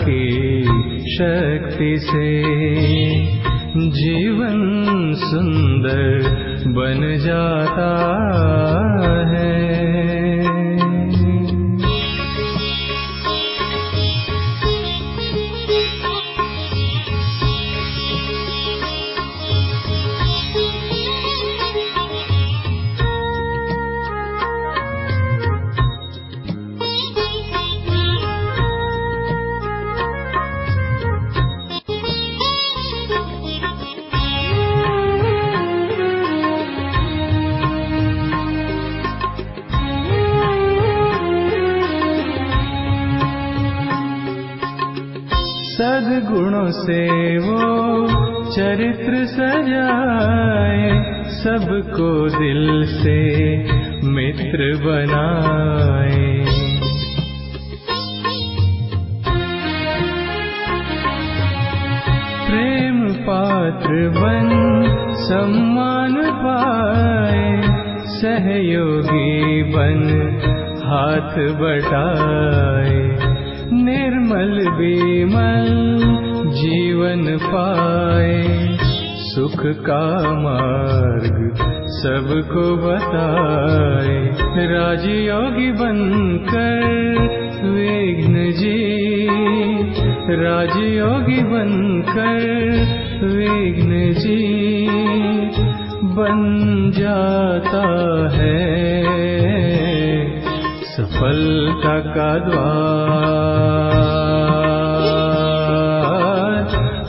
Speaker 4: की शक्ति से जीवन सुंदर बन जाता है. सद्गुणों से वो चरित्र सजाए, सबको दिल से मित्र बनाए. प्रेम पात्र बन सम्मान पाए, सहयोगी बन हाथ बटाए, निर्मल विमल जीवन पाए, सुख का मार्ग सबको बताए, राजयोगी बनकर विघ्न जी, राजयोगी बनकर विघ्न जी बन जाता है, सफलता का द्वार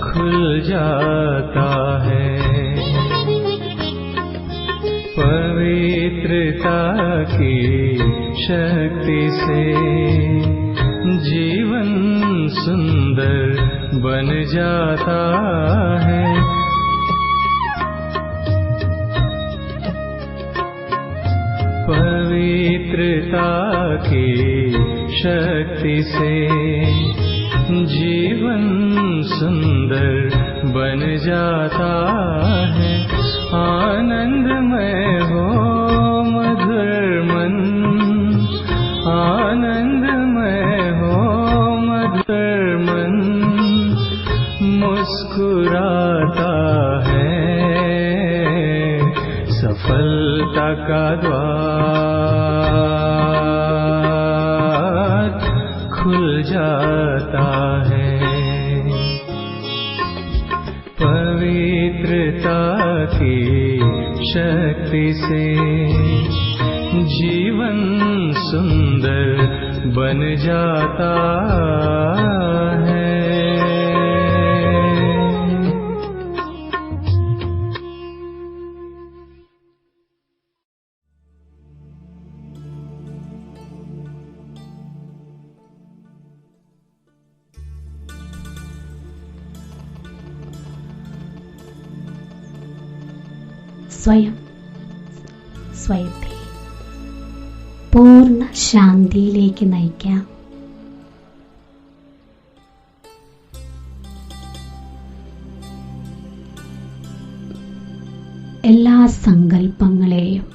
Speaker 4: खुल जाता है। पवित्रता की शक्ति से जीवन सुंदर बन जाता है। पवित्रता की शक्ति से जीवन सुंदर बन जाता है। आनंदमय हो मधुर मन, आनंदमय हो मधुर मन, मुस्कुराता है, सफलता का द्वार खुल जाता है। पवित्रता की शक्ति से जीवन सुंदर बन जाता है।
Speaker 3: സ്വയത്തെ പൂർണ്ണ ശാന്തിയിലേക്ക് നയിക്കാം. എല്ലാ സങ്കല്പങ്ങളെയും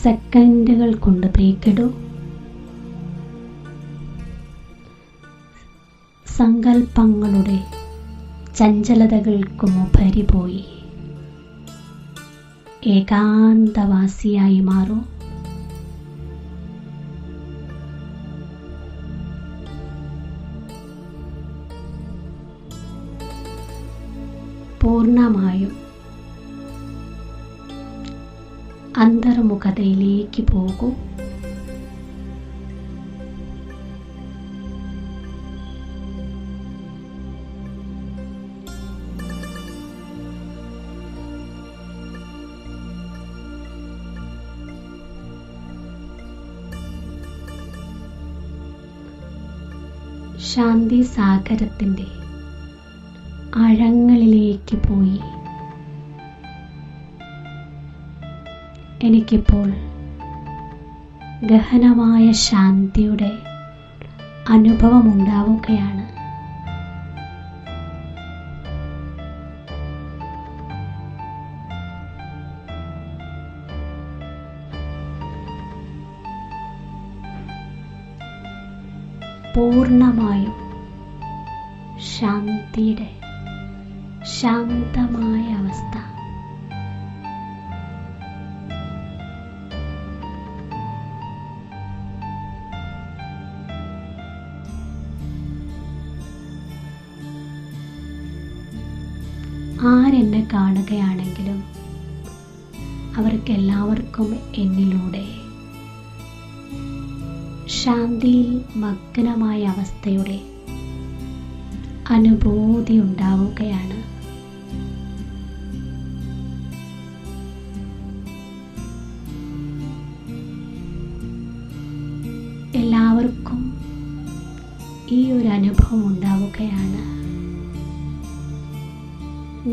Speaker 3: സെക്കൻഡുകൾ കൊണ്ട് ബ്രേക്കിടൂ. സങ്കല്പങ്ങളുടെ ചഞ്ചലതകൾക്കുമുപരി പോയി ഏകാന്തവാസിയായി മാറൂ. പൂർണ്ണമായും അന്തർമുഖതയിലേക്ക് പോകൂ. ശാന്തി സാഗരത്തിൻ്റെ ആഴങ്ങളിലേക്ക് പോയി എനിക്കിപ്പോൾ ഗഹനമായ ശാന്തിയുടെ അനുഭവമുണ്ടാവുകയാണ്. പൂർണ്ണമായും ശാന്തിയുടെ ശാന്തമായ അവസ്ഥ. ആരെന്നെ കാണുകയാണെങ്കിലും അവർക്കെല്ലാവർക്കും എന്നിലൂടെ ശാന്തിയിൽ മഗ്നമായ അവസ്ഥയുടെ അനുഭൂതി ഉണ്ടാവുകയാണ്. എല്ലാവർക്കും ഈ ഒരു അനുഭവം ഉണ്ടാവുകയാണ്.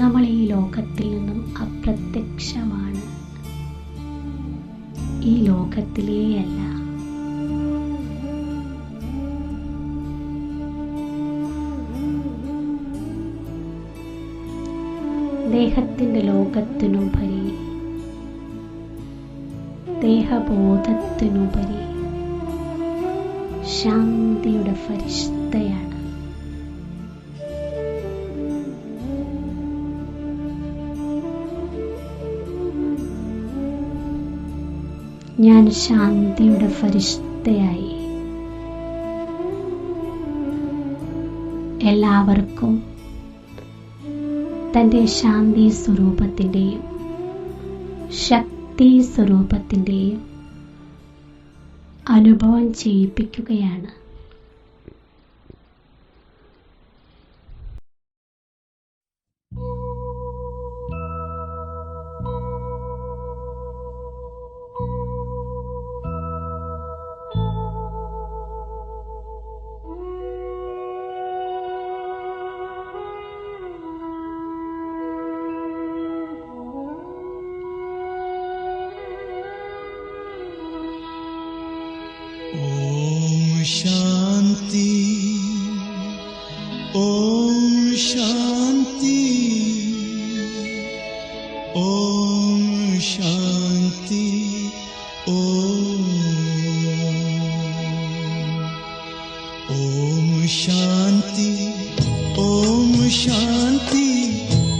Speaker 3: നമ്മൾ ഈ ലോകത്തിൽ നിന്നും അപ്രത്യക്ഷമാണ്, ഈ ലോകത്തിലേയല്ല. ദേഹത്തിൻ്റെ ലോകത്തിനുപരി, ദേഹബോധത്തിനുപരി ശാന്തിയുടെ ഫരിഷ്തയാണ്. ഞാൻ ശാന്തിയുടെ ഫരിഷ്തയായി. എല്ലാവർക്കും തൻ്റെ ശാന്തി സ്വരൂപത്തിൻ്റെയും ശക്തി സ്വരൂപത്തിൻ്റെയും അനുഭവം ചെയ്യിപ്പിക്കുകയാണ്.
Speaker 1: शांति ओम शांति ओम शांति ओम शांति ओम शांति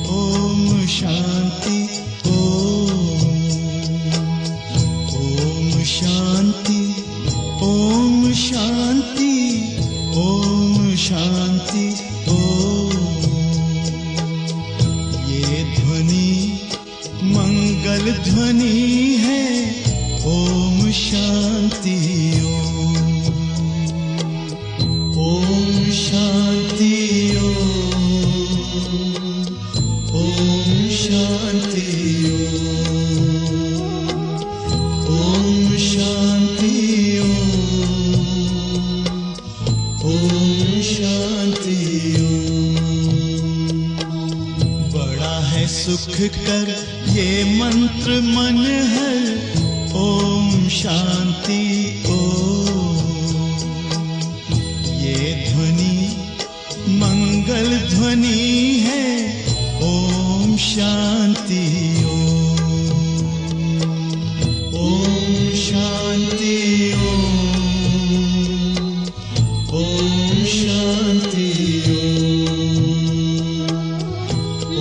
Speaker 1: ओम शांति ओम शांति ओम शांति ओम शांति ये ध्वनि मंगल ध्वनि है। ओम शांति ओम शांति ओम शांति ओम शांति ओम शांति। बड़ा है सुख कर ये मंत्र मन है। ओम शांति ये ध्वनि मंगल ध्वनि है। ओम शांति ओम शांति ओम शांति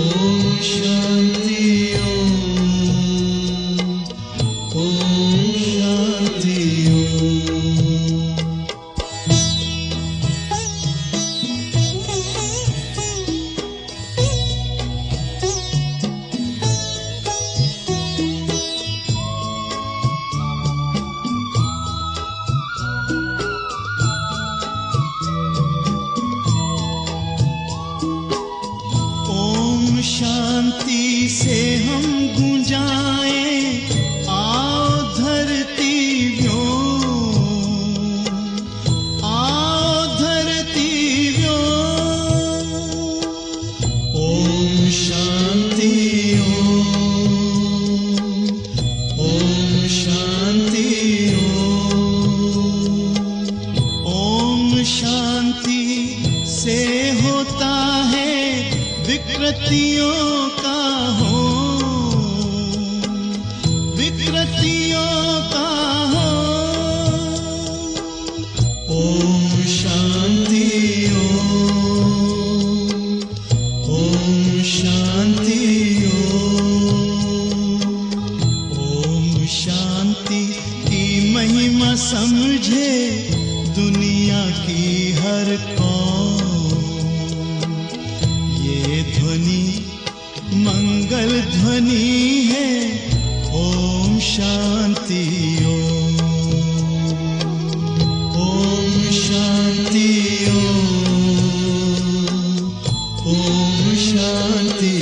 Speaker 1: ओम शांति ओम शांति। शांति से हम गूंजाएं आओ धरती व्योम, आओ धरती व्योम। ओम शांति ओम शांति ओम शांति से होता है विकृतियों का हो, विकृतियों का हो। ओम शांति ओम शांति ओम शांति की महिमा समझे दुनिया की हर कौम। ये ध्वनि मंगल ध्वनि है। ओम शांति ओम शांति ओम शांति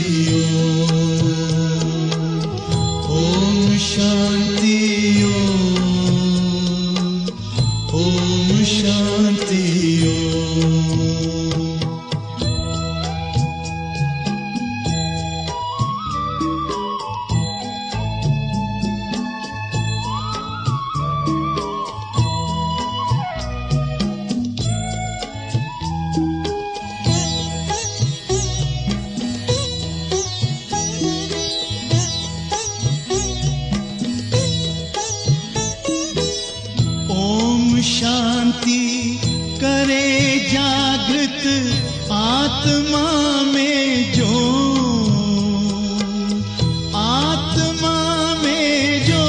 Speaker 1: ओम शांति ओम शांति। शांति करे जागृत आत्मा में जो, आत्मा में जो।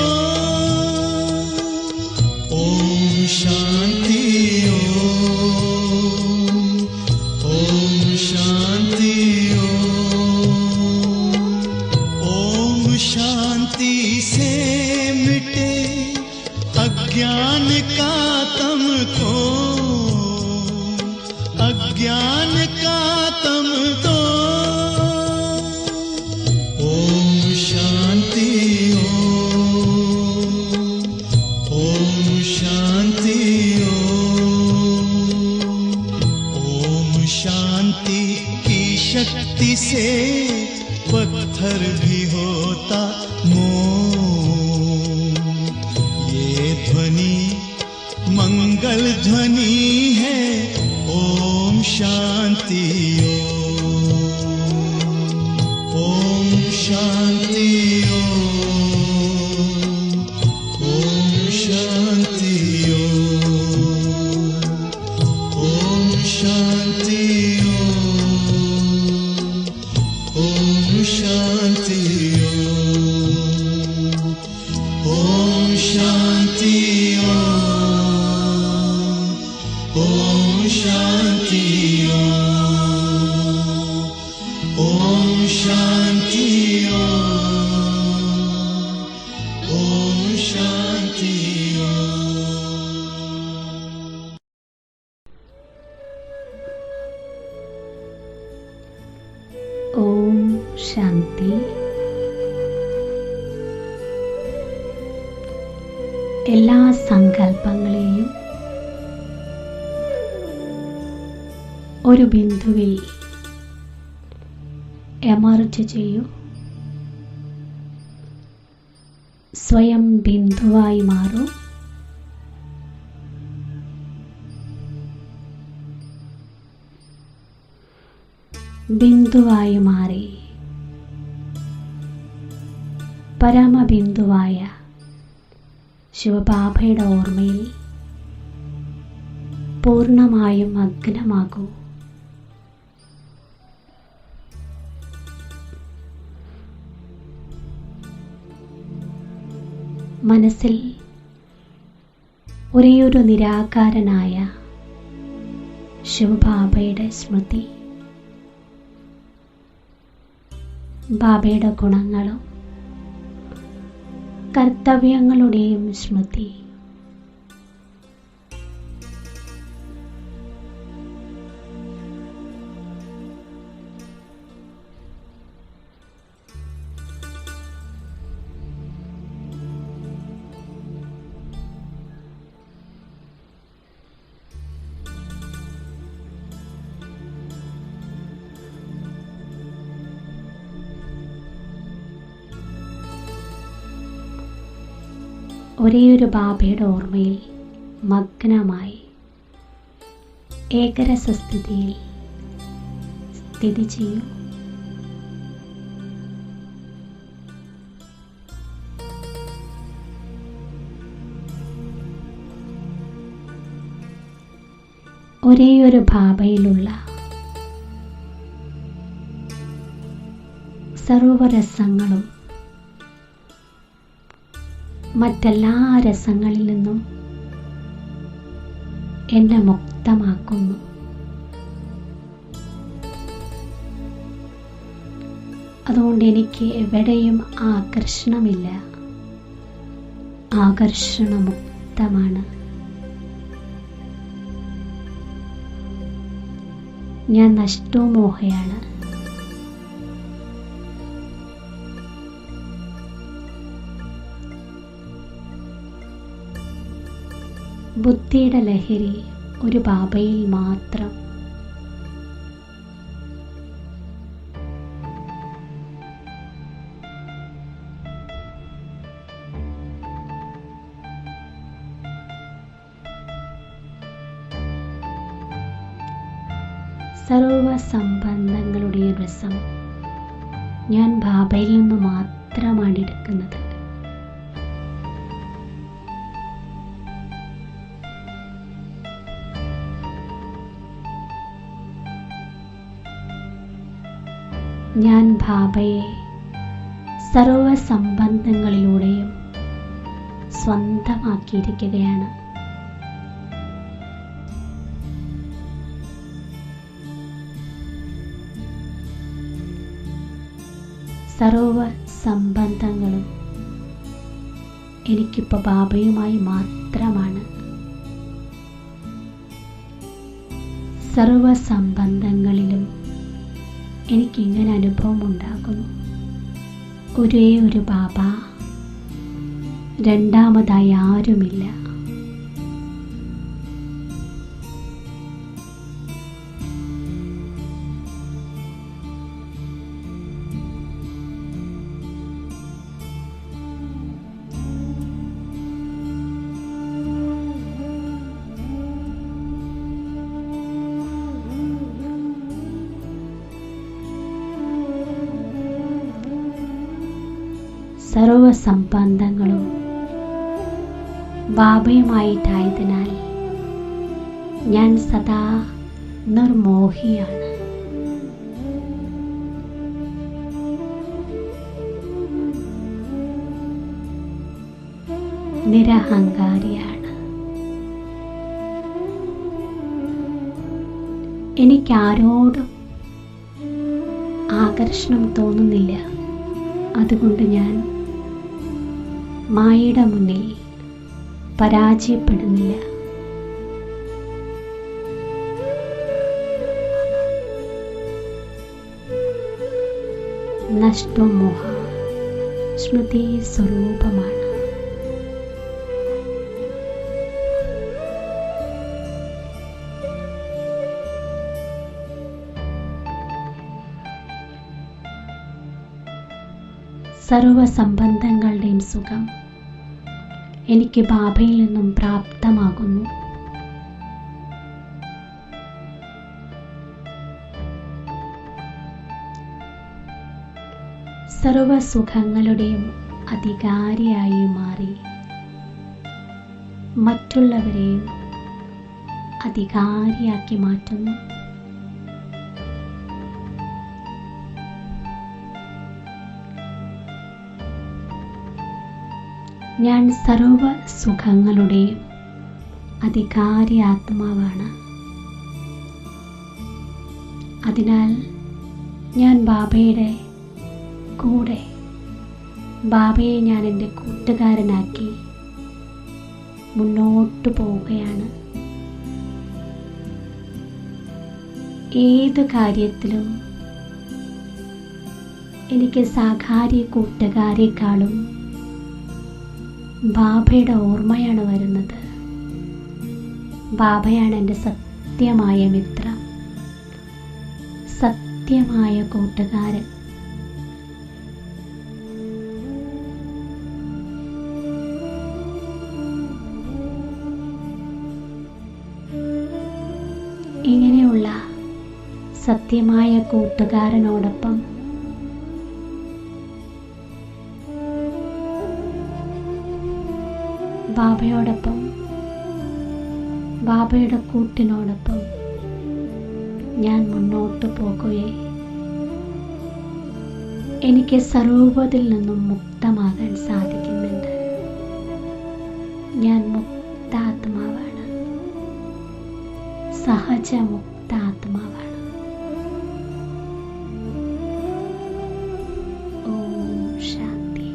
Speaker 1: ओम शांति ओम शांति ओम शांति से मिटे अज्ञान का तम तो, अज्ञान का तम तो। ओम शांति ओम शांति ओम शांति की शक्ति से पत्थर भी होता मोम। ये ध्वनि मंगल ध्वनि है। ओम शांति ओम शांति ओम शांति ओम शांति ओम शांति ओम शांति ओम शांति ओम शांति ओम शांति।
Speaker 3: ഓം ശാന്തി. എല്ലാ സങ്കല്പങ്ങളെയും ഒരു ബിന്ദുവിൽ എമർജ് ചെയ്യൂ. സ്വയം ബിന്ദുവായി മാറൂ. ബിന്ദുവായി മാറി പരമബിന്ദുവായ ശിവബാബയുടെ ഓർമ്മയിൽ പൂർണ്ണമായും മഗ്നമാകൂ. മനസ്സിൽ ഒരേയൊരു നിരാകാരനായ ശിവബാബയുടെ സ്മൃതി, ബാബയുടെ ഗുണങ്ങളും കർത്തവ്യങ്ങളുടെയും സ്മൃതി. ഒരേയൊരു ബാബയുടെ ഓർമ്മയിൽ മഗ്നമായി ഏകരസസ്ഥിതിയിൽ സ്ഥിതി ചെയ്യൂ. ഒരേയൊരു ബാബയിലുള്ള സർവരസങ്ങളും മറ്റെല്ലാ രസങ്ങളിൽ നിന്നും എന്നെ മുക്തമാക്കുന്നു. അതുകൊണ്ട് എനിക്ക് എവിടെയും ആകർഷണമില്ല, ആകർഷണമുക്തമാണ്. ഞാൻ നഷ്ടോമോഹയാണ്. ബുദ്ധിയുടെ ലഹരി ഒരു ബാബയിൽ മാത്രം. സർവ സംബന്ധങ്ങളുടെ രസം ഞാൻ ബാബയിൽ നിന്ന് മാത്രമാണ് എടുക്കുന്നത്. ഞാൻ ബാബയെ സർവ സംബന്ധങ്ങളിലൂടെയും സ്വന്തമാക്കിയിരിക്കുകയാണ്. സർവ സംബന്ധങ്ങളും എനിക്കിപ്പോൾ ബാബയുമായി മാത്രമാണ്. സർവ സംബന്ധങ്ങളിലും എനിക്കിങ്ങനെ അനുഭവം ഉണ്ടാകുന്നു. ഒരേ ഒരു ബാബ, രണ്ടാമതായി ആരുമില്ല. സർവ സംബന്ധങ്ങളും ബാബയുമായിട്ടായതിനാൽ ഞാൻ സദാ നിർമോഹിയാണ്. നിരഹങ്കാരിയാണ്. എനിക്കാരോടും ആകർഷണം തോന്നുന്നില്ല. അതുകൊണ്ട് ഞാൻ മായയുടെ മുന്നിൽ പരാജയപ്പെടുന്നില്ല. നഷ്ടമോഹ സ്മൃതി സ്വരൂപമാണ്. സർവ സംബന്ധങ്ങളുടെയും സുഖം എനിക്ക് ബാബയിൽ നിന്നും പ്രാപ്തമാകുന്നു. സർവ സുഖങ്ങളുടെയും അധികാരിയായി മാറി മറ്റുള്ളവരെയും അധികാരിയാക്കി മാറ്റുന്നു. ഞാൻ സർവ സുഖങ്ങളുടെയും അധികാരി ആത്മാവാണ്. അതിനാൽ ഞാൻ ബാബയുടെ കൂടെ, ബാബയെ ഞാൻ എൻ്റെ കൂട്ടുകാരനാക്കി മുന്നോട്ട് പോവുകയാണ്. ഏത് കാര്യത്തിലും എനിക്ക് സാകാര്യ കൂട്ടുകാരെക്കാളും ബാബയുടെ ഓർമ്മയാണ് വരുന്നത്. ബാബയാണ് എൻ്റെ സത്യമായ മിത്രം, സത്യമായ കൂട്ടുകാരൻ. ഇങ്ങനെയുള്ള സത്യമായ കൂട്ടുകാരനോടൊപ്പം ബാബയോടൊപ്പം, ബാബയുടെ കൂട്ടിനോടൊപ്പം ഞാൻ മുന്നോട്ട് പോകുകയെ എനിക്ക് സർവ്വതിൽ നിന്നും മുക്തമാകാൻ സാധിക്കുന്നുണ്ട്. ഞാൻ മുക്താത്മാവാണ്, സഹജ മുക്താത്മാവാണ്. ഓം ശാന്തി.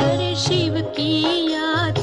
Speaker 2: अरे शिव की याद